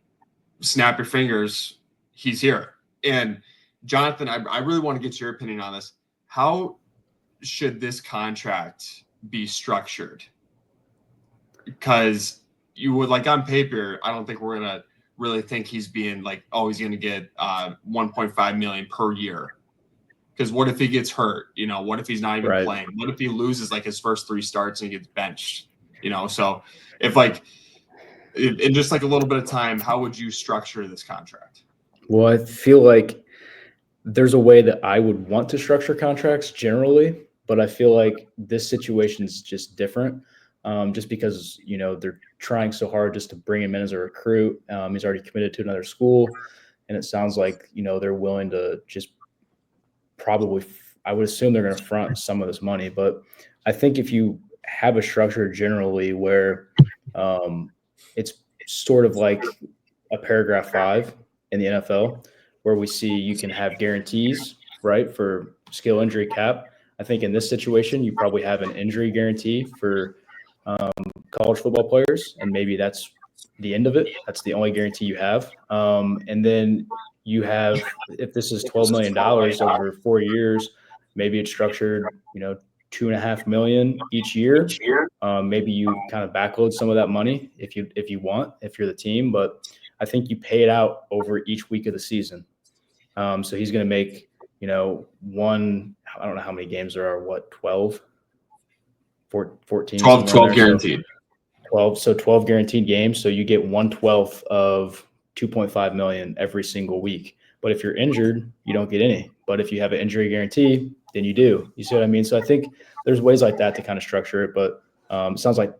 snap your fingers, he's here. And Johnathan, I really want to get your opinion on this. How should this contract be structured? Because you would, like, on paper, I don't think we're going to really think he's being like, oh, he's going to get $1.5 million per year. Because what if he gets hurt? You know, what if he's not even playing? What if he loses like his first 3 starts and he gets benched? You know, so if like in just like a little bit of time, how would you structure this contract? Well, I feel like there's a way that I would want to structure contracts generally, but I feel like this situation is just different. Just because, you know, they're trying so hard just to bring him in as a recruit. He's already committed to another school, and it sounds like, you know, they're willing to just probably, I would assume they're going to front some of this money. But I think if you have a structure generally where it's sort of like a paragraph 5 in the NFL, where we see you can have guarantees, right, for skill injury cap. I think in this situation, you probably have an injury guarantee for college football players, and maybe that's the end of it. That's the only guarantee you have. And then you have, if this is $12 million over 4 years, maybe it's structured, you know, $2.5 million each year. Maybe you kind of backload some of that money if you want, if you're the team, but I think you pay it out over each week of the season. So he's going to make, you know, I don't know how many games there are, 12? 14, 12 guaranteed. So 12 guaranteed games. So you get 1/12 of $2.5 million every single week. But if you're injured, you don't get any. But if you have an injury guarantee, then you do. You see what I mean? So I think there's ways like that to kind of structure it. But it sounds like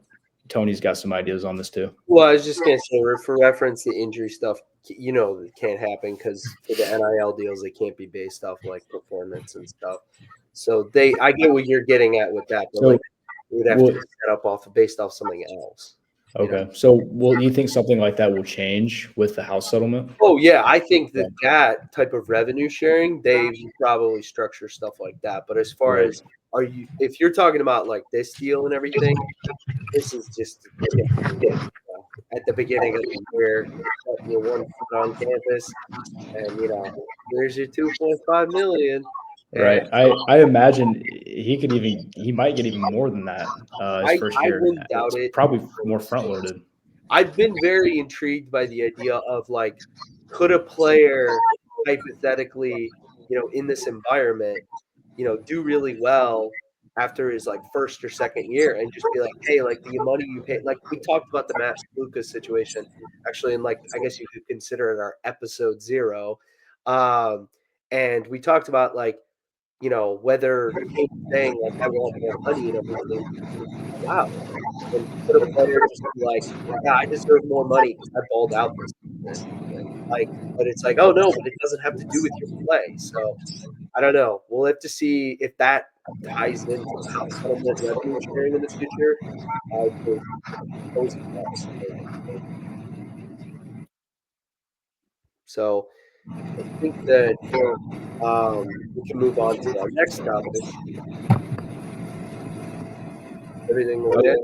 Tony's got some ideas on this too. Well, I was just going to say, for reference, the injury stuff, it can't happen because for the NIL deals, they can't be based off like performance and stuff. So I get what you're getting at with that, but like it would have to be set up based off something else. Okay. So do you think something like that will change with the house settlement? Oh, yeah. I think that type of revenue sharing, they would probably structure stuff like that. But as far as if you're talking about like this deal and everything, this is just at the beginning of the year, you're 1 foot on campus, and there's your $2.5 million. Right. I imagine he might get even more than that his first year. I wouldn't doubt it. Probably more front loaded. I've been very intrigued by the idea of like, could a player hypothetically, in this environment, do really well after his like first or second year and just be like, hey, like the money you pay, like we talked about the Matt Lucas situation actually, and like I guess you could consider it our episode 0. And we talked about like, whether him saying like I want more money and everything. Wow. And could a player just be like, yeah, I deserve more money because I balled out this season. Like, but it's like, oh no, but it doesn't have to do with your play. So I don't know. We'll have to see if that ties into house settlement revenue sharing in the future. So I think that we can move on to our next topic. Everything okay?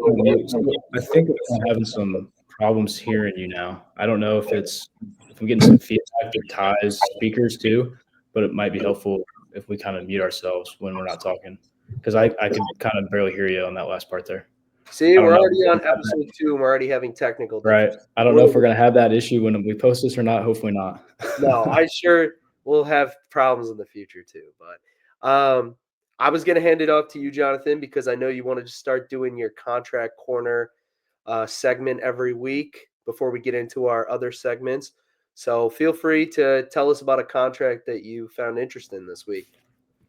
I think I'm having some problems hearing you now. I don't know if I'm getting some feedback through Ty's speakers too, but it might be helpful if we kind of mute ourselves when we're not talking, because I can kind of barely hear you on that last part there. See, we're already on episode 2 and we're already having technical difficulties. Right. I don't know if we're going to have that issue when we post this or not. Hopefully not. No, I sure will have problems in the future too. But I was going to hand it off to you, Johnathan, because I know you wanted to start doing your contract corner segment every week before we get into our other segments. So feel free to tell us about a contract that you found interesting this week.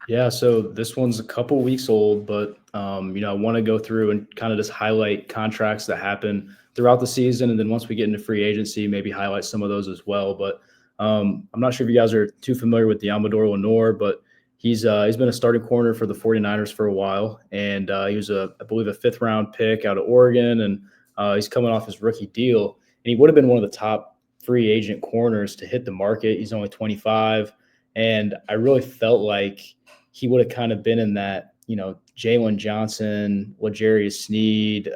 Yeah, so this one's a couple weeks old, but I want to go through and kind of just highlight contracts that happen throughout the season, and then once we get into free agency, maybe highlight some of those as well. But I'm not sure if you guys are too familiar with Deommodore Lenoir, but he's been a starting corner for the 49ers for a while, and he was I believe a 5th round pick out of Oregon, and he's coming off his rookie deal, and he would have been one of the top free agent corners to hit the market. He's only 25, and I really felt like he would have kind of been in that, Jalen Johnson, L'Jarius Sneed,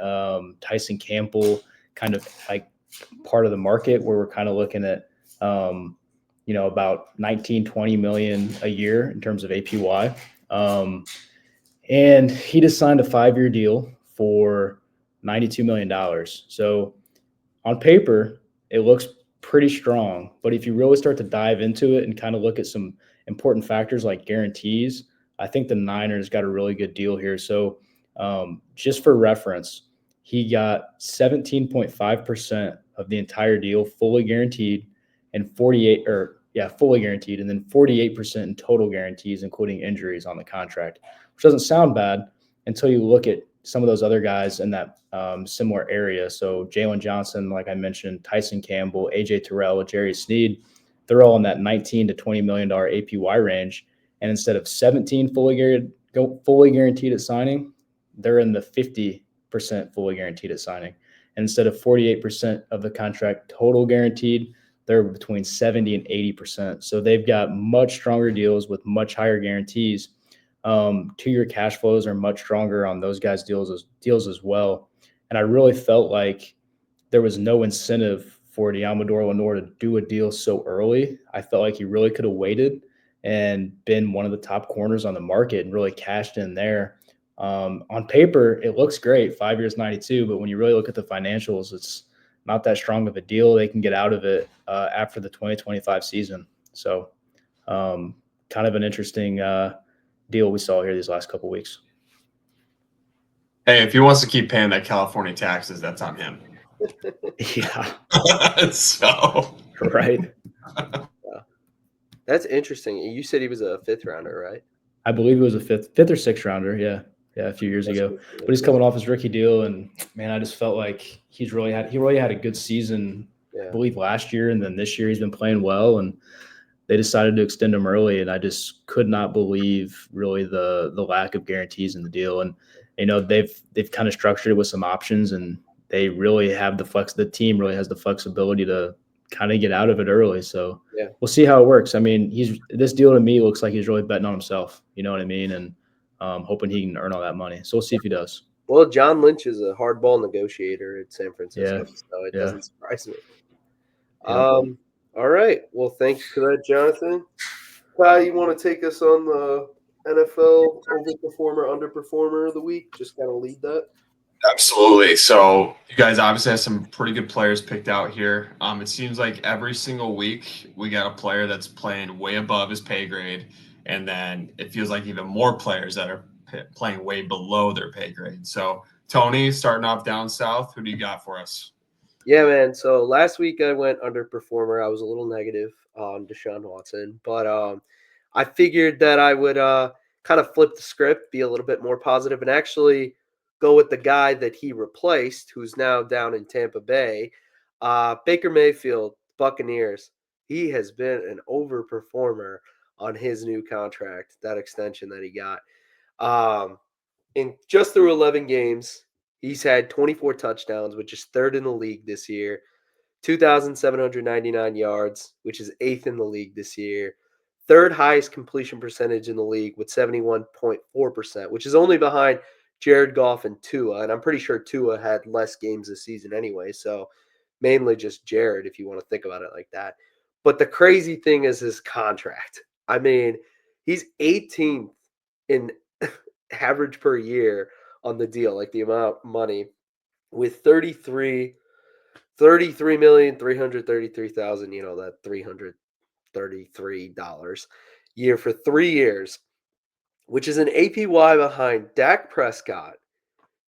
Tyson Campbell, kind of like part of the market where we're kind of looking at, about 19-20 million a year in terms of APY. And he just signed a 5-year deal for $92 million. So on paper, it looks pretty strong, but if you really start to dive into it and kind of look at some important factors like guarantees, I think the Niners got a really good deal here. So just for reference, he got 17.5% of the entire deal fully guaranteed, and fully guaranteed, and then 48% in total guarantees, including injuries on the contract, which doesn't sound bad until you look at some of those other guys in that similar area. So Jalen Johnson, like I mentioned, Tyson Campbell, AJ Terrell, Jerry Sneed, they're all in that $19 to $20 million APY range. And instead of 17 fully guaranteed at signing, they're in the 50% fully guaranteed at signing. And instead of 48% of the contract total guaranteed, they're between 70 and 80%. So they've got much stronger deals with much higher guarantees. 2-year cash flows are much stronger on those guys' deals as well. And I really felt like there was no incentive for Deommodore Lenoir to do a deal so early. I felt like he really could have waited and been one of the top corners on the market and really cashed in there. On paper, it looks great, 5 years, 92, but when you really look at the financials, it's not that strong of a deal. They can get out of it after the 2025 season. So kind of an interesting deal we saw here these last couple of weeks. Hey, if he wants to keep paying that California taxes, that's on him. Yeah. So right. That's interesting. You said he was a 5th rounder, right? I believe he was a fifth or sixth rounder. Yeah, a few years ago. But he's coming off his rookie deal, and man, I just felt like he really had a good season. Yeah. I believe last year, and then this year he's been playing well, and they decided to extend him early, and I just could not believe really the lack of guarantees in the deal. And they've kind of structured it with some options, and they really have the team really has the flexibility to kind of get out of it early. So yeah, we'll see how it works. I mean, this deal to me looks like he's really betting on himself. You know what I mean? And hoping he can earn all that money. So we'll see if he does. Well, John Lynch is a hardball negotiator at San Francisco, so it doesn't surprise me. Yeah. All right. Well, thank you for that, Johnathan. Kyle, you want to take us on the NFL overperformer, underperformer of the week? Just kind of lead that. Absolutely. So you guys obviously have some pretty good players picked out here. It seems like every single week we got a player that's playing way above his pay grade, and then it feels like even more players that are playing way below their pay grade. So Tony, starting off down south, who do you got for us? Yeah, man. So last week I went underperformer. I was a little negative on Deshaun Watson, but I figured that I would kind of flip the script, be a little bit more positive, and actually go with the guy that he replaced, who's now down in Tampa Bay, Baker Mayfield, Buccaneers. He has been an overperformer on his new contract, that extension that he got. In just through 11 games, he's had 24 touchdowns, which is 3rd in the league this year, 2,799 yards, which is 8th in the league this year, 3rd highest completion percentage in the league with 71.4%, which is only behind Jared Goff and Tua. And I'm pretty sure Tua had less games this season anyway, so mainly just Jared if you want to think about it like that. But the crazy thing is his contract. I mean, he's 18th in average per year on the deal, like the amount of money, with $33,333,000, that $333 year for 3 years, which is an APY behind Dak Prescott,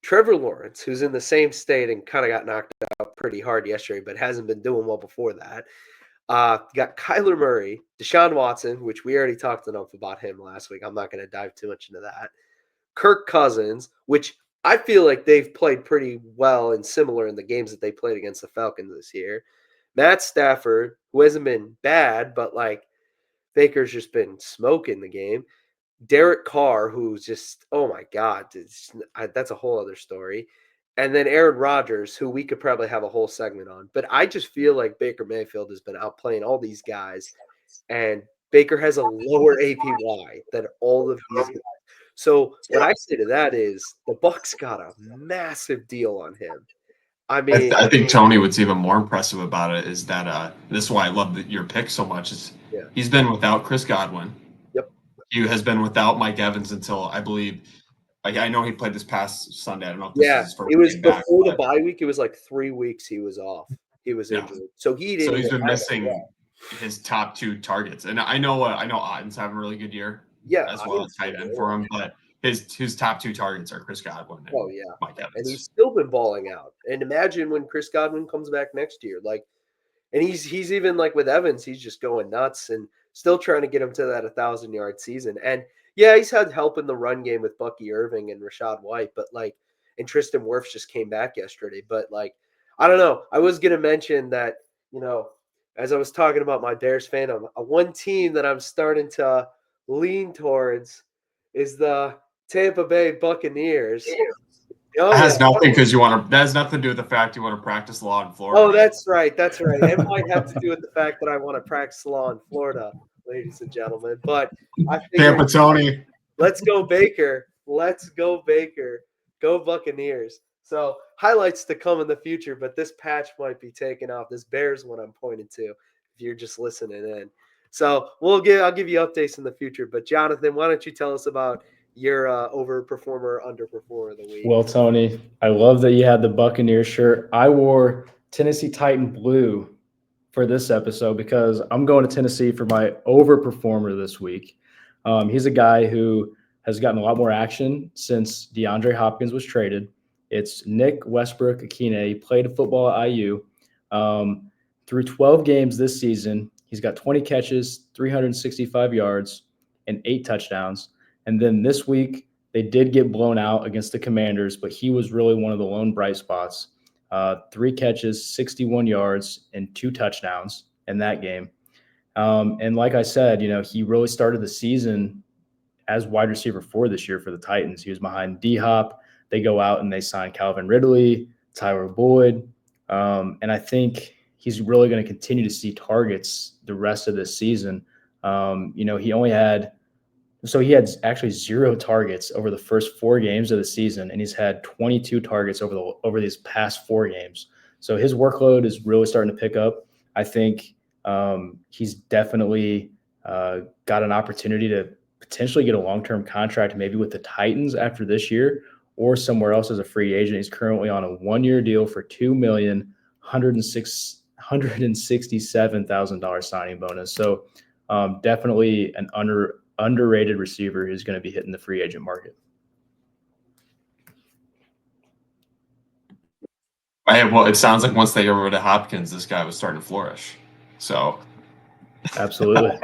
Trevor Lawrence, who's in the same state and kind of got knocked out pretty hard yesterday, but hasn't been doing well before that. Got Kyler Murray, Deshaun Watson, which we already talked enough about him last week. I'm not going to dive too much into that. Kirk Cousins, which I feel like they've played pretty well and similar in the games that they played against the Falcons this year. Matt Stafford, who hasn't been bad, but like Baker's just been smoking the game. Derek Carr, who's just, oh my God, that's a whole other story. And then Aaron Rodgers, who we could probably have a whole segment on. But I just feel like Baker Mayfield has been outplaying all these guys, and Baker has a lower APY than all of these guys. So what I say to that is the Bucs got a massive deal on him. I mean, I think Tony, what's even more impressive about it is that this is why I love your pick so much. Is he's been without Chris Godwin. Yep. He has been without Mike Evans until I believe. Like I know he played this past Sunday. I don't know if this is his first it was game before back, the bye week. It was like 3 weeks he was off. He was injured, so he didn't. So he's been missing his top 2 targets, and I know Otten's having a really good year. As well as tight end for him, but his top 2 targets are Chris Godwin. And Mike Evans. And he's still been balling out. And imagine when Chris Godwin comes back next year, and he's even like with Evans, he's just going nuts and still trying to get him to that 1,000-yard season. And yeah, he's had help in the run game with Bucky Irving and Rashad White, but and Tristan Wirfs just came back yesterday. But I don't know. I was gonna mention that, as I was talking about my Bears fandom, one team that I'm starting to lean towards is the Tampa Bay Buccaneers. That has nothing that has nothing to do with the fact you want to practice law in Florida. Oh, that's right. That's right. It might have to do with the fact that I want to practice law in Florida, ladies and gentlemen. But I figured, Tampa Tony. Let's go Baker. Let's go Baker. Go Buccaneers. So highlights to come in the future, but this patch might be taken off. This Bears one I'm pointing to if you're just listening in. So I'll give you updates in the future. But Johnathan, why don't you tell us about your overperformer, underperformer of the week? Well, Tony, I love that you had the Buccaneers shirt. I wore Tennessee Titan blue for this episode because I'm going to Tennessee for my overperformer this week. He's a guy who has gotten a lot more action since DeAndre Hopkins was traded. It's Nick Westbrook-Akine. He played football at IU. Through 12 games this season, He's got 20 catches, 365 yards, and 8 touchdowns. And then this week, they did get blown out against the Commanders, but he was really one of the lone bright spots. 3 catches, 61 yards, and 2 touchdowns in that game. And like I said, he really started the season as wide receiver 4 this year for the Titans. He was behind D-Hop. They go out and they sign Calvin Ridley, Tyler Boyd. And I think he's really going to continue to see targets the rest of this season. He had actually 0 targets over the first 4 games of the season, and he's had 22 targets over these past 4 games. So his workload is really starting to pick up. I think he's definitely got an opportunity to potentially get a long-term contract, maybe with the Titans after this year or somewhere else as a free agent. He's currently on a 1-year deal for $2,167,000 signing bonus. So definitely an underrated receiver who's going to be hitting the free agent market. Well, it sounds like once they got rid of Hopkins, this guy was starting to flourish. So absolutely.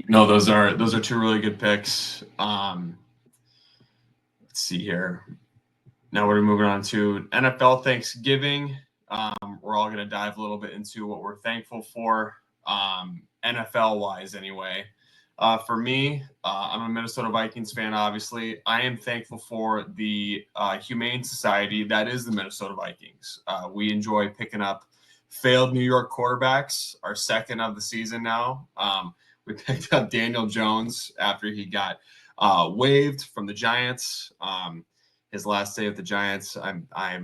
No, those are 2 really good picks. Let's see here. Now we're moving on to NFL Thanksgiving. We're all going to dive a little bit into what we're thankful for, NFL-wise anyway. For me, I'm a Minnesota Vikings fan, obviously. I am thankful for the humane society that is the Minnesota Vikings. We enjoy picking up failed New York quarterbacks, our second of the season now. We picked up Daniel Jones after he got waived from the Giants. His last day with the Giants, I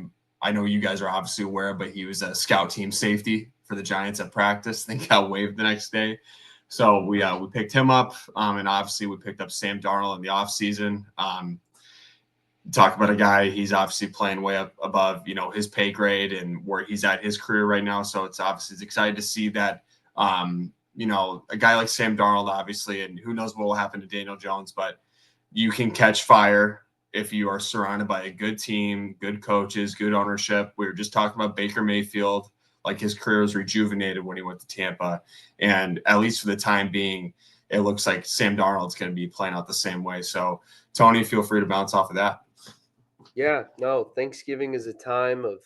know you guys are obviously aware, but he was a scout team safety for the Giants at practice. Then got waived the next day. So we picked him up, and obviously we picked up Sam Darnold in the offseason. Talk about a guy, he's obviously playing way up above, his pay grade and where he's at his career right now. So it's excited to see that, a guy like Sam Darnold, obviously, and who knows what will happen to Daniel Jones, but you can catch fire if you are surrounded by a good team, good coaches, good ownership. We were just talking about Baker Mayfield. Like, his career was rejuvenated when he went to Tampa. And at least for the time being, it looks like Sam Darnold's going to be playing out the same way. So, Tony, feel free to bounce off of that. Yeah, no, Thanksgiving is a time of,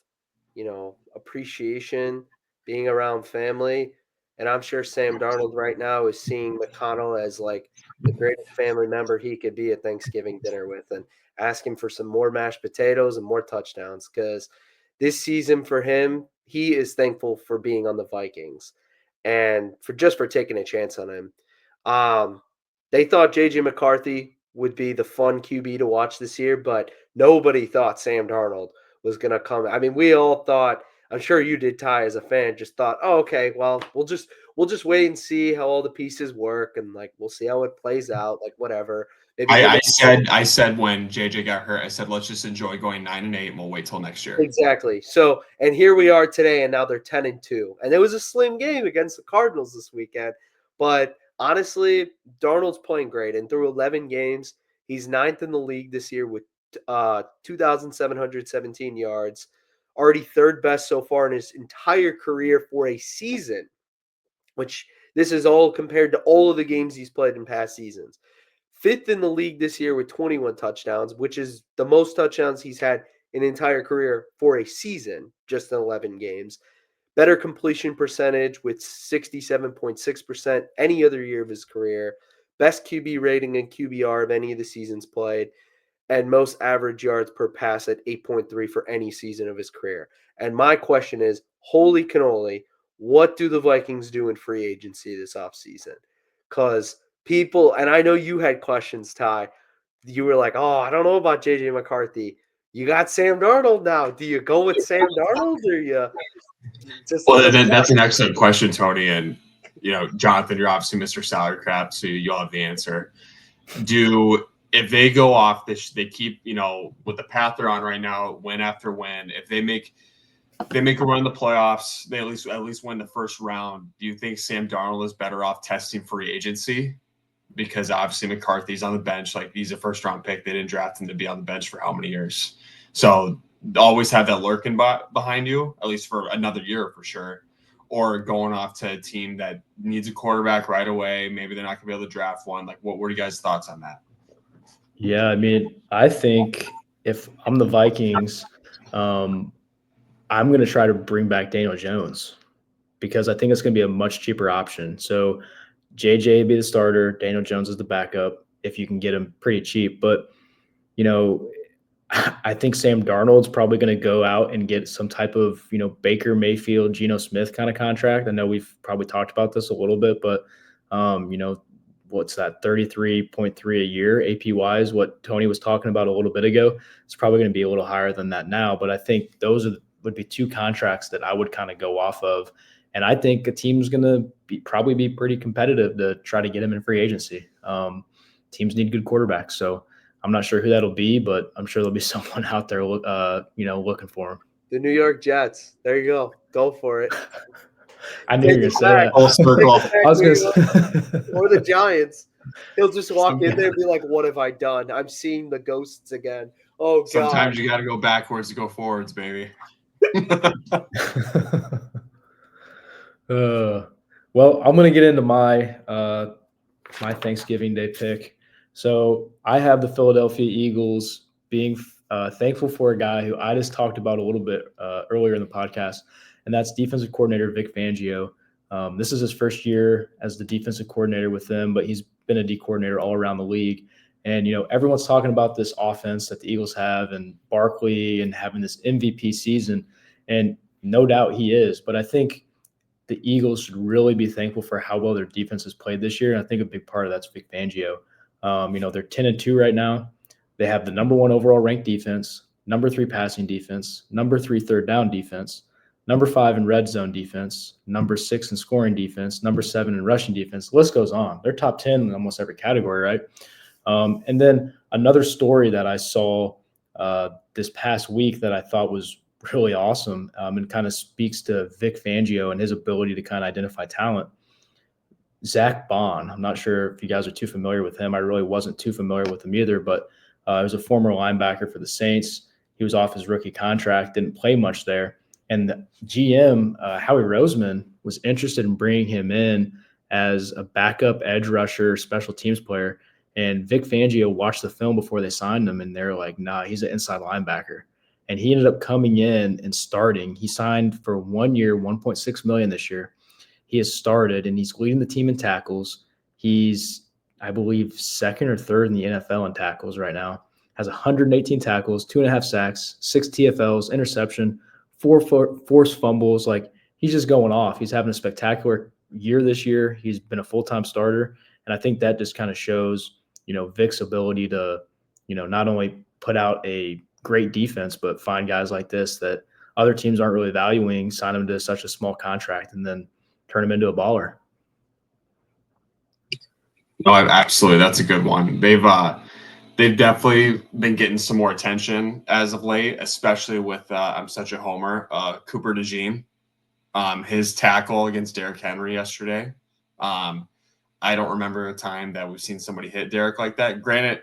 appreciation, being around family. And I'm sure Sam Darnold right now is seeing McConnell as like the greatest family member he could be at Thanksgiving dinner with, and asking for some more mashed potatoes and more touchdowns, because this season for him, he is thankful for being on the Vikings and for taking a chance on him. They thought J.J. McCarthy would be the fun QB to watch this year, but nobody thought Sam Darnold was going to come. I mean, we all thought, I'm sure you did, Ty, as a fan, just thought, oh, okay, well, we'll just wait and see how all the pieces work, and like we'll see how it plays out, like whatever. I said when JJ got hurt, I said, let's just enjoy going 9-8 and we'll wait till next year. Exactly. So, and here we are today, and now they're 10-2. And it was a slim game against the Cardinals this weekend. But honestly, Darnold's playing great. And through 11 games, he's 9th in the league this year with 2,717 yards. Already 3rd best so far in his entire career for a season, which this is all compared to all of the games he's played in past seasons. 5th in the league this year with 21 touchdowns, which is the most touchdowns he's had in an entire career for a season, just in 11 games. Better completion percentage with 67.6% any other year of his career. Best QB rating and QBR of any of the seasons played. And most average yards per pass at 8.3 for any season of his career. And my question is, holy cannoli, what do the Vikings do in free agency this offseason? Because people, and I know you had questions, Ty. You were like, oh, I don't know about J.J. McCarthy. You got Sam Darnold now. Do you go with Sam Darnold, or you just? Well, that's an excellent question, Tony. And, Johnathan, you're obviously Mr. Salary Crap, so you'll have the answer. If they go off this, they keep, with the path they're on right now, win after win. If they make a run in the playoffs, they at least win the first round. Do you think Sam Darnold is better off testing free agency? Because obviously McCarthy's on the bench. Like, he's a first-round pick. They didn't draft him to be on the bench for how many years? So always have that lurking behind you, at least for another year for sure. or going off to a team that needs a quarterback right away. Maybe they're not going to be able to draft one. Like, what were you guys' thoughts on that? Yeah, I mean, I think if I'm the Vikings, I'm going to try to bring back Daniel Jones because I think it's going to be a much cheaper option. So JJ be the starter, Daniel Jones is the backup if you can get him pretty cheap. But, I think Sam Darnold's probably going to go out and get some type of, Baker Mayfield, Geno Smith kind of contract. I know we've probably talked about this a little bit, but, what's that, 33.3 a year APY is what Tony was talking about a little bit ago. It's probably going to be a little higher than that now, but I think those would be two contracts that I would kind of go off of. And I think a team's going to probably be pretty competitive to try to get him in free agency. Teams need good quarterbacks. So I'm not sure who that'll be, but I'm sure there'll be someone out there, looking for him. The New York Jets. There you go. Go for it. I knew you were going to say that. Full circle. I was going to or the Giants. He'll just walk in there and be like, what have I done? I'm seeing the ghosts again. Oh, God. Sometimes you got to go backwards to go forwards, baby. Well, I'm going to get into my Thanksgiving Day pick. So I have the Philadelphia Eagles being thankful for a guy who I just talked about a little bit earlier in the podcast, and that's defensive coordinator Vic Fangio. This is his first year as the defensive coordinator with them, but he's been a D coordinator all around the league. And, everyone's talking about this offense that the Eagles have and Barkley and having this MVP season. And no doubt he is. But I think the Eagles should really be thankful for how well their defense has played this year. And I think a big part of that's Vic Fangio. They're 10-2 right now. They have the number 1 overall ranked defense, number 3 passing defense, number 3 third down defense, number 5 in red zone defense, number 6 in scoring defense, number 7 in rushing defense. The list goes on. They're top 10 in almost every category, right? And then another story that I saw this past week that I thought was really awesome and kind of speaks to Vic Fangio and his ability to kind of identify talent. Zach Bond. I'm not sure if you guys are too familiar with him. I really wasn't too familiar with him either, but he was a former linebacker for the Saints. He was off his rookie contract, didn't play much there. And the GM, Howie Roseman, was interested in bringing him in as a backup edge rusher, special teams player. And Vic Fangio watched the film before they signed him, and they're like, nah, he's an inside linebacker. And he ended up coming in and starting. He signed for 1 year, $1.6 million this year. He has started, and he's leading the team in tackles. He's, I believe, 2nd or 3rd in the NFL in tackles right now. Has 118 tackles, 2.5 sacks, 6 TFLs, interception, 4 forced fumbles. Like, he's just going off. He's having a spectacular year this year. He's been a full-time starter. And I think that just kind of shows, Vic's ability to, not only put out a great defense, but find guys like this that other teams aren't really valuing, sign him to such a small contract, and then turn him into a baller. No, absolutely. That's a good one. They've definitely been getting some more attention as of late, especially with I'm such a homer, Cooper DeJean. His tackle against Derrick Henry yesterday. I don't remember a time that we've seen somebody hit Derrick like that. Granted,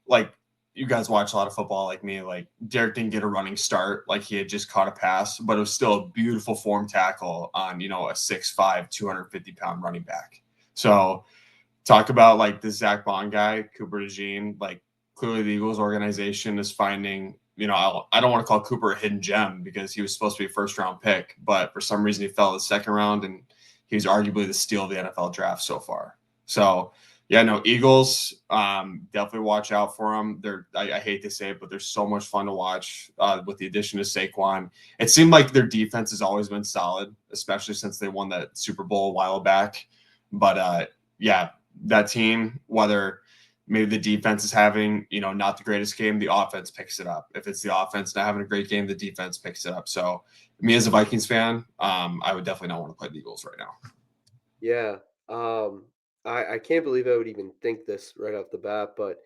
like, you guys watch a lot of football like me. Like, Derrick didn't get a running start. Like, he had just caught a pass, but it was still a beautiful form tackle on, a 6'5", 250-pound running back. So talk about, like, the Zach Bond guy, Cooper DeJean. Like, clearly the Eagles organization is finding, I don't want to call Cooper a hidden gem because he was supposed to be a first-round pick, but for some reason he fell in the 2nd round, and he's arguably the steal of the NFL draft so far. So, yeah, no, Eagles, definitely watch out for them. I hate to say it, but they're so much fun to watch with the addition of Saquon. It seemed like their defense has always been solid, especially since they won that Super Bowl a while back. But, yeah, that team, whether maybe the defense is having, not the greatest game, the offense picks it up. If it's the offense not having a great game, the defense picks it up. So, me as a Vikings fan, I would definitely not want to play the Eagles right now. Yeah. I can't believe I would even think this right off the bat, but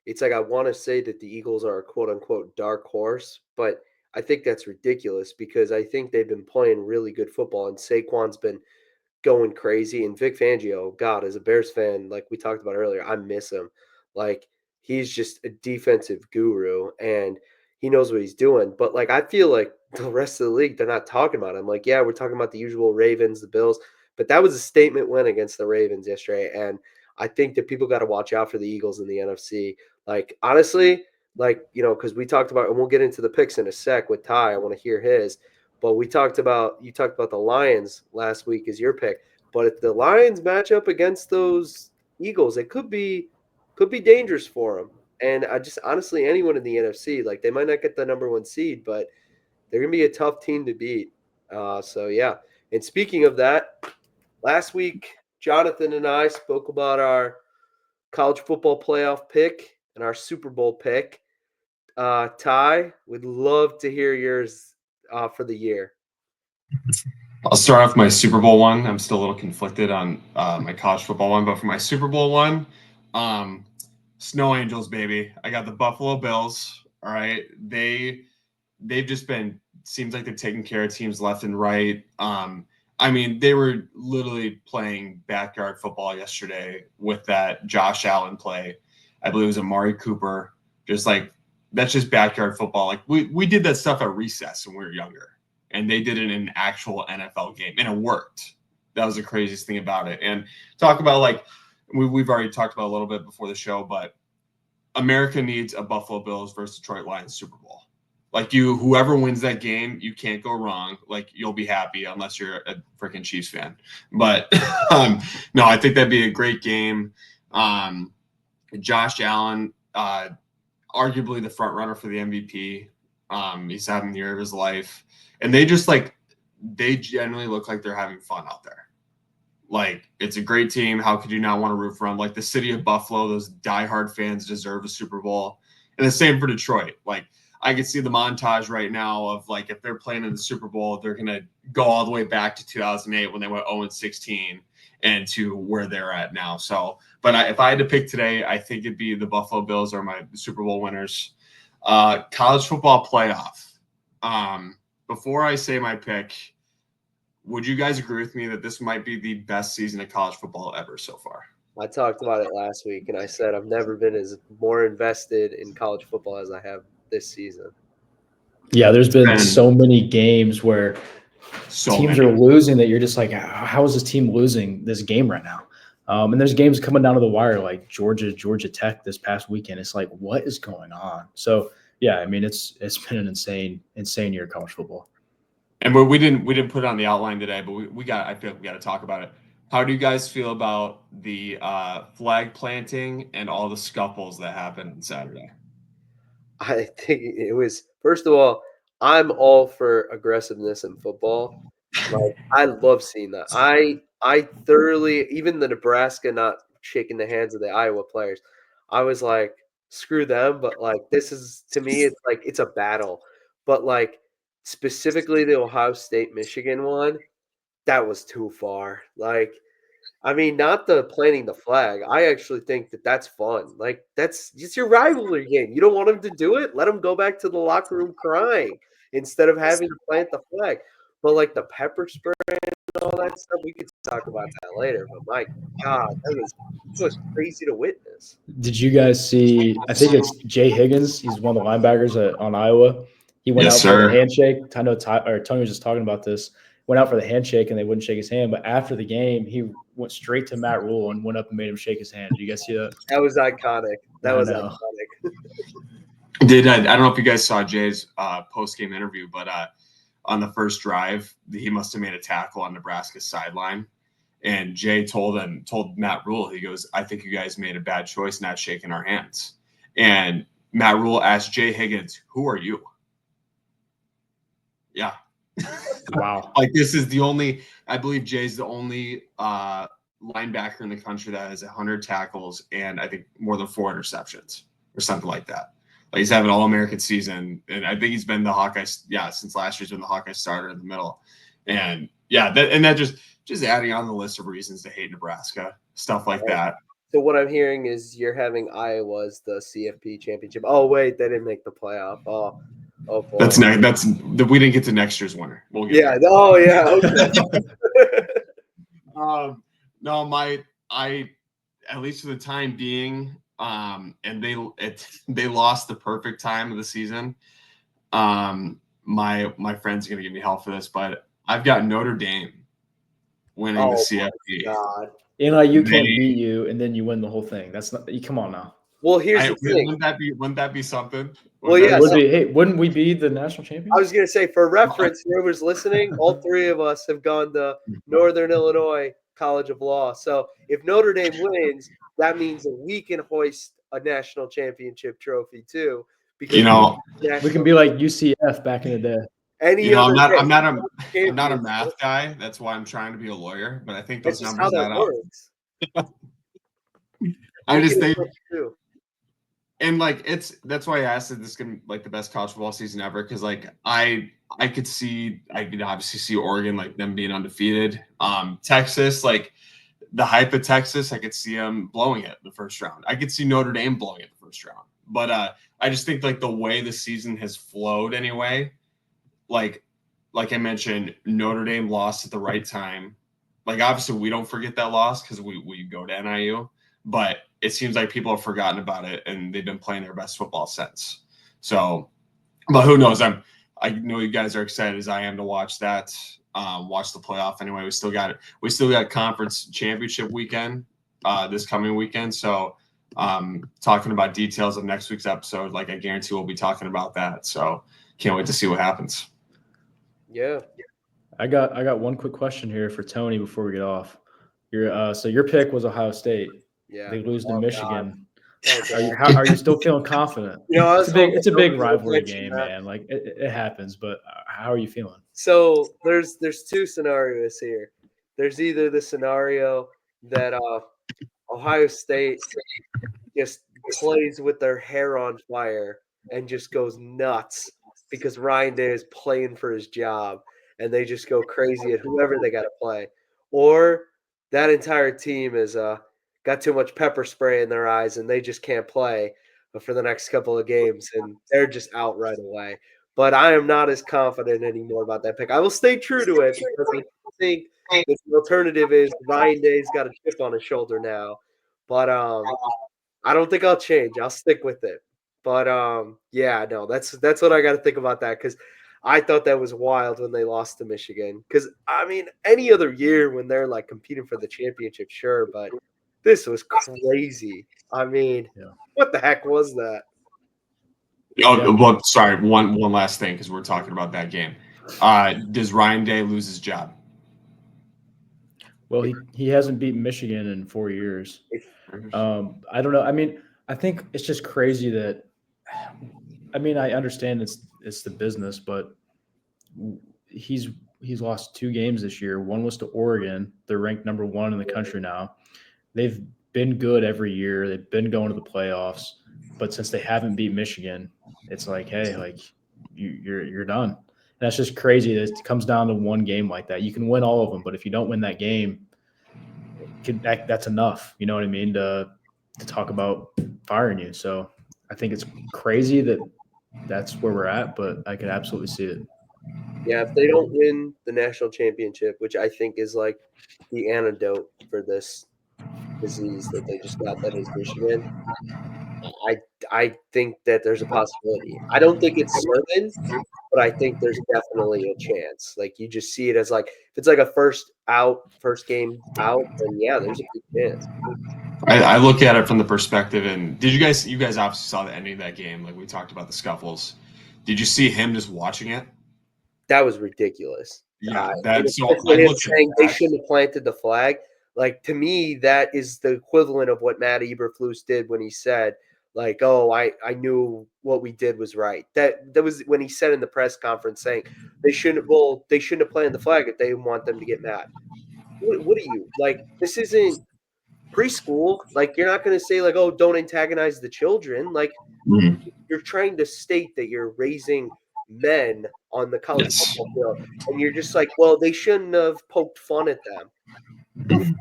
it's like I want to say that the Eagles are a quote-unquote dark horse, but I think that's ridiculous because I think they've been playing really good football, and Saquon's been going crazy. And Vic Fangio, God, as a Bears fan, like we talked about earlier, I miss him. Like, he's just a defensive guru, and he knows what he's doing. But, like, I feel like the rest of the league, they're not talking about it. I'm like, yeah, we're talking about the usual Ravens, the Bills, but that was a statement win against the Ravens yesterday. And I think that people got to watch out for the Eagles in the NFC. Like, honestly, because we talked about, and we'll get into the picks in a sec with Ty. I want to hear his, but you talked about the Lions last week as your pick. But if the Lions match up against those Eagles, it could be dangerous for them. And I just honestly, anyone in the NFC, like they might not get the number 1 seed, but they're going to be a tough team to beat. So, yeah. And speaking of that, last week, Johnathan and I spoke about our college football playoff pick and our Super Bowl pick. Ty, we'd love to hear yours for the year. I'll start off my Super Bowl one. I'm still a little conflicted on my college football one, but for my Super Bowl one, Snow Angels, baby. I got the Buffalo Bills. All right. They've just been, seems like they're taking care of teams left and right. I mean, they were literally playing backyard football yesterday with that Josh Allen play. I believe it was Amari Cooper. Just like, that's just backyard football. Like we did that stuff at recess when we were younger, and they did it in an actual NFL game, and it worked. That was the craziest thing about it. And talk about like, we've already talked about a little bit before the show, but America needs a Buffalo Bills versus Detroit Lions Super Bowl. Like whoever wins that game, you can't go wrong. Like you'll be happy unless you're a freaking Chiefs fan. But no, I think that'd be a great game. Josh Allen, arguably the front runner for the MVP. He's having the year of his life, and they generally look like they're having fun out there. Like it's a great team. How could you not want to root for them? Like the city of Buffalo, those diehard fans deserve a Super Bowl, and the same for Detroit. Like I can see the montage right now of like if they're playing in the Super Bowl, they're gonna go all the way back to 2008 when they went 0-16 and to where they're at now. So, but if I had to pick today, I think it'd be the Buffalo Bills are my Super Bowl winners. College football playoff. Before I say my pick, would you guys agree with me that this might be the best season of college football ever so far? I talked about it last week, and I said I've never been as more invested in college football as I have this season. Yeah, there's been so many games where teams are losing that you're just like, how is this team losing this game right now? And there's games coming down to the wire like Georgia Tech this past weekend. It's like, what is going on? So yeah, I mean, it's been an insane year of college football. And we didn't put it on the outline today, but I feel like we got to talk about it. How do you guys feel about the flag planting and all the scuffles that happened on Saturday? I think it was, first of all, I'm all for aggressiveness in football. Like I love seeing that. I thoroughly, even the Nebraska not shaking the hands of the Iowa players, I was like, screw them. But like this is, to me, it's like it's a battle. But like specifically the Ohio State Michigan one, that was too far. Like, I mean, not the planting the flag. I actually think that that's fun. Like, that's just your rivalry game. You don't want them to do it? Let them go back to the locker room crying instead of having to plant the flag. But, like, the pepper spray and all that stuff, we could talk about that later. But, my God, that was crazy to witness. Did you guys see, I think it's Jay Higgins. He's one of the linebackers on Iowa. He went out for the handshake. I know Tony was just talking about this. Went out for the handshake and they wouldn't shake his hand. But after the game, he went straight to Matt Rule and went up and made him shake his hand. Did you guys see that? That was iconic. That was iconic. I don't know if you guys saw Jay's post-game interview, but on the first drive, he must have made a tackle on Nebraska's sideline. And Jay told Matt Rule, he goes, I think you guys made a bad choice not shaking our hands. And Matt Rule asked Jay Higgins, who are you? Yeah. Wow. Like this is the only, I believe Jay's the only linebacker in the country that has 100 tackles and I think more than 4 interceptions or something like that. Like he's having an All-American season, and I think he's been the Hawkeyes. Yeah, since last year's been the Hawkeye starter in the middle, and yeah, that just adding on the list of reasons to hate Nebraska, stuff like that. So what I'm hearing is you're having Iowa as the CFP championship. Oh wait, they didn't make the playoff. Oh boy. We didn't get to next year's winner. We'll get there. Oh yeah. Okay. No, at least for the time being, and they lost the perfect time of the season. my friend's going to give me hell for this, but I've got Notre Dame winning the CFP. God. NIU can't beat you, and then you win the whole thing. That's not. Come on now. Well, here's the thing. Wouldn't that be something? Well, yeah. Hey, wouldn't we be the national champion? I was going to say, for reference, whoever's listening, all three of us have gone to Northern Illinois College of Law. So if Notre Dame wins, that means that we can hoist a national championship trophy too. Because we can be like UCF back in the day. I'm not a math guy. That's why I'm trying to be a lawyer. But I think those numbers add up. I just think, and like that's why I asked if this is gonna be like the best college football season ever, because like I could obviously see Oregon, like them being undefeated. Texas, like the hype of Texas, I could see them blowing it the first round. I could see Notre Dame blowing it the first round. But I just think like the way the season has flowed anyway, like I mentioned, Notre Dame lost at the right time. Like obviously we don't forget that loss because we go to NIU, but it seems like people have forgotten about it and they've been playing their best football since. So, but who knows? I know you guys are excited as I am to watch that. Watch the playoff anyway. We still got conference championship weekend this coming weekend. So talking about details of next week's episode, like I guarantee we'll be talking about that. So can't wait to see what happens. Yeah. I got one quick question here for Tony before we get off. So your pick was Ohio State. Yeah. They lose to Michigan. God. Are you still feeling confident? It's a big rivalry game, man. Like it happens, but how are you feeling? So there's two scenarios here. There's either the scenario that Ohio State just plays with their hair on fire and just goes nuts because Ryan Day is playing for his job and they just go crazy at whoever they got to play, or that entire team is got too much pepper spray in their eyes and they just can't play for the next couple of games and they're just out right away. But I am not as confident anymore about that pick. I will stay true to it because I think the alternative is Ryan Day's got a chip on his shoulder now. But I don't think I'll change. I'll stick with it. But yeah, no, that's what I got to think about that, because I thought that was wild when they lost to Michigan. Because I mean, any other year when they're like competing for the championship, sure, but this was crazy. I mean, what the heck was that? Oh, well, sorry. One last thing, because we're talking about that game. Does Ryan Day lose his job? Well, he hasn't beaten Michigan in 4 years. I don't know. I mean, I think it's just crazy that. I mean, I understand it's the business, but he's lost 2 games this year. One was to Oregon. They're ranked number 1 in the country now. They've been good every year. They've been going to the playoffs, but since they haven't beat Michigan, it's like, hey, like you're done. And that's just crazy that it comes down to one game like that. You can win all of them, but if you don't win that game, that's enough. You know what I mean? To talk about firing you. So I think it's crazy that that's where we're at, but I could absolutely see it. Yeah, if they don't win the national championship, which I think is like the antidote for this disease that they just got, that is Michigan, I think that there's a possibility. I don't think it's certain, but I think there's definitely a chance. Like you just see it as like, if it's like a first game out, then yeah, there's a big chance. I look at it from the perspective, and you guys obviously saw the ending of that game. Like we talked about the scuffles. Did you see him just watching it? That was ridiculous. Yeah, saying they shouldn't have planted the flag. Like to me, that is the equivalent of what Matt Eberflus did when he said, like, "Oh, I knew what we did was right." That was when he said in the press conference saying they shouldn't have planted the flag if they want them to get mad. What are you like? This isn't preschool. Like you're not going to say like, "Oh, don't antagonize the children." Like you're trying to state that you're raising men on the college football field, and you're just like, well, they shouldn't have poked fun at them.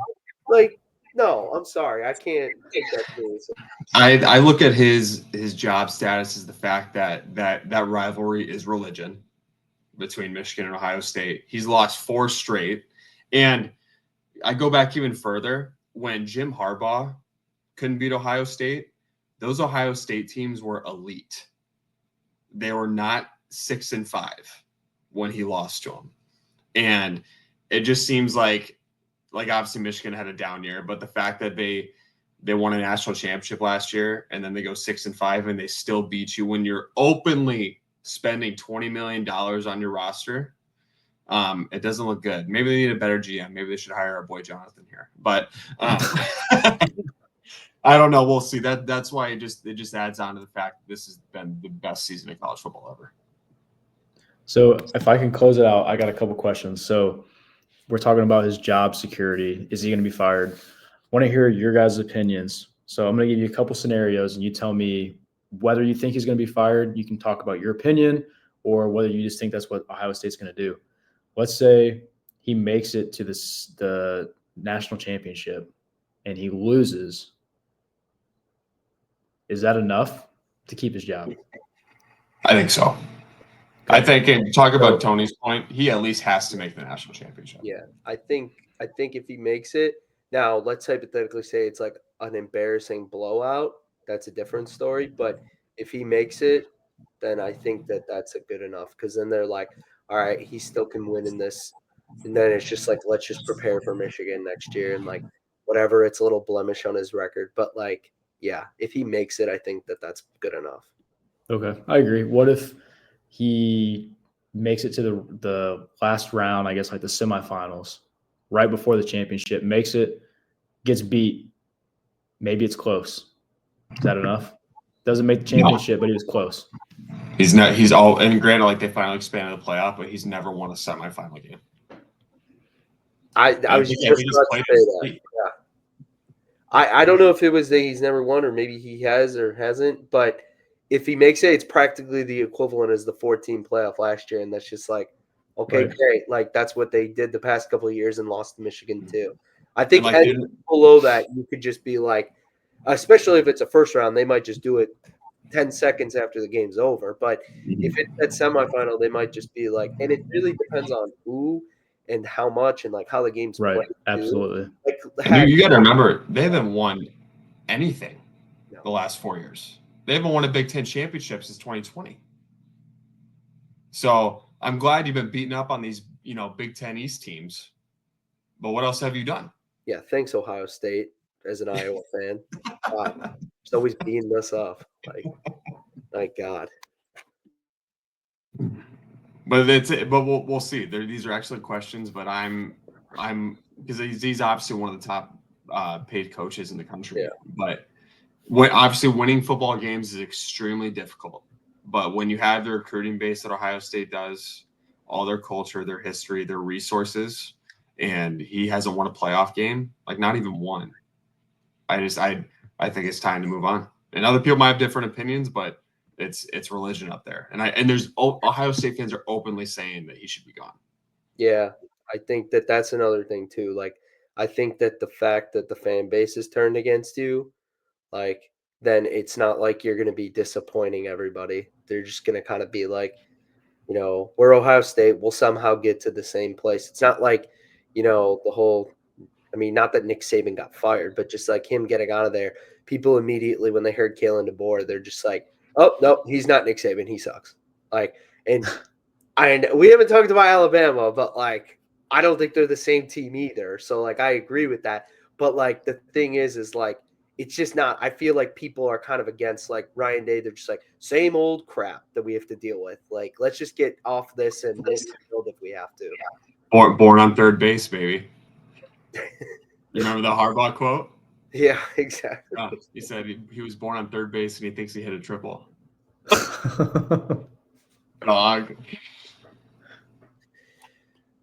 Like, no, I'm sorry, I can't take that seriously. I look at his job status as the fact that rivalry is religion between Michigan and Ohio State. He's lost 4 straight, and I go back even further when Jim Harbaugh couldn't beat Ohio State. Those Ohio State teams were elite. They were not 6-5 when he lost to him. And it just seems like obviously Michigan had a down year, but the fact that they won a national championship last year and then they go 6-5 and they still beat you when you're openly spending $20 million on your roster, it doesn't look good. Maybe they need a better GM. Maybe they should hire our boy Johnathan here. But I don't know. We'll see. That's why it just adds on to the fact that this has been the best season of college football ever. So if I can close it out, I got a couple questions. So we're talking about his job security. Is he going to be fired? I want to hear your guys' opinions. So I'm going to give you a couple scenarios, and you tell me whether you think he's going to be fired. You can talk about your opinion, or whether you just think that's what Ohio State's going to do. Let's say he makes it to the national championship and he loses. Is that enough to keep his job? I think so. I think, and talk about Tony's point, he at least has to make the national championship. Yeah, I think if he makes it, now let's hypothetically say it's like an embarrassing blowout. That's a different story. But if he makes it, then I think that's a good enough, because then they're like, all right, he still can win in this. And then it's just like, let's just prepare for Michigan next year, and like whatever, it's a little blemish on his record. But like, yeah, if he makes it, I think that's good enough. Okay, I agree. What if he makes it to the last round, I guess like the semifinals, right before the championship, makes it, gets beat, maybe it's close. Is that enough? Doesn't make the championship, but he was close. He's not. He's all, and granted, like they finally expanded the playoff, but he's never won a semifinal game. I was just about to say that. Yeah. I don't know if it was that he's never won, or maybe he has or hasn't, but if he makes it, it's practically the equivalent as the 14 playoff last year, and that's just like, okay, Right. great. Like that's what they did the past couple of years and lost to Michigan too. I think like, anything below that, you could just be like, especially if it's a first round, they might just do it 10 seconds after the game's over. But if it's that semifinal, they might just be like, and it really depends on who and how much and like how the game's Right. played. Absolutely. Like, you got to remember, they haven't won anything the last 4 years. They haven't won a Big Ten championship since 2020. So I'm glad you've been beating up on these, Big Ten East teams. But what else have you done? Yeah, thanks, Ohio State, as an Iowa fan. It's always beating us up. Like, my God. But we'll see. These are excellent questions. But I'm because he's obviously one of the top paid coaches in the country. Yeah. But obviously winning football games is extremely difficult. But when you have the recruiting base that Ohio State does, all their culture, their history, their resources, and he hasn't won a playoff game, like not even one. I think it's time to move on. And other people might have different opinions, but it's religion up there. And there's Ohio State fans are openly saying that he should be gone. Yeah, I think that's another thing too. Like, I think that the fact that the fan base is turned against you, like, then it's not like you're going to be disappointing everybody. They're just going to kind of be like, we're Ohio State. We'll somehow get to the same place. It's not like, the whole, I mean, not that Nick Saban got fired, but just like him getting out of there, people immediately, when they heard Kalen DeBoer, they're just like, oh, no, he's not Nick Saban. He sucks. Like, and we haven't talked about Alabama, but like, I don't think they're the same team either. So like, I agree with that. But like, the thing is like, it's just not, I feel like people are kind of against like Ryan Day. They're just like, same old crap that we have to deal with. Like, let's just get off this and move the field if we have to. Born on third base, baby. You remember the Harbaugh quote? Yeah, exactly. He said he was born on third base and he thinks he hit a triple. Dog.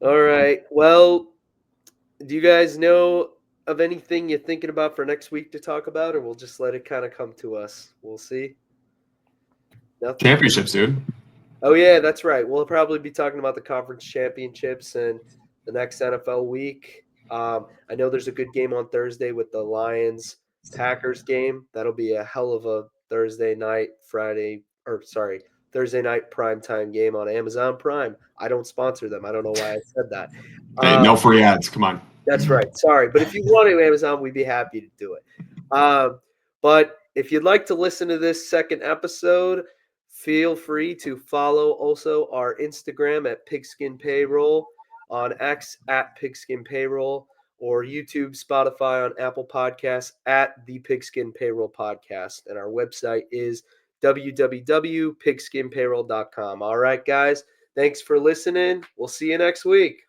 All right. Well, do you guys know of anything you're thinking about for next week to talk about, or we'll just let it kind of come to us? We'll see. Nothing? Championships, dude. Oh, yeah, that's right. We'll probably be talking about the conference championships and the next NFL week. I know there's a good game on Thursday with the Lions-Packers game. That'll be a hell of a Thursday night primetime game on Amazon Prime. I don't sponsor them. I don't know why I said that. Hey, no free ads. Come on. That's right. Sorry. But if you want to, Amazon, we'd be happy to do it. But if you'd like to listen to this second episode, Feel free to follow also our Instagram at Pigskin Payroll, on X at Pigskin Payroll, or YouTube, Spotify, on Apple Podcasts at the Pigskin Payroll Podcast. And our website is www.pigskinpayroll.com. All right, guys. Thanks for listening. We'll see you next week.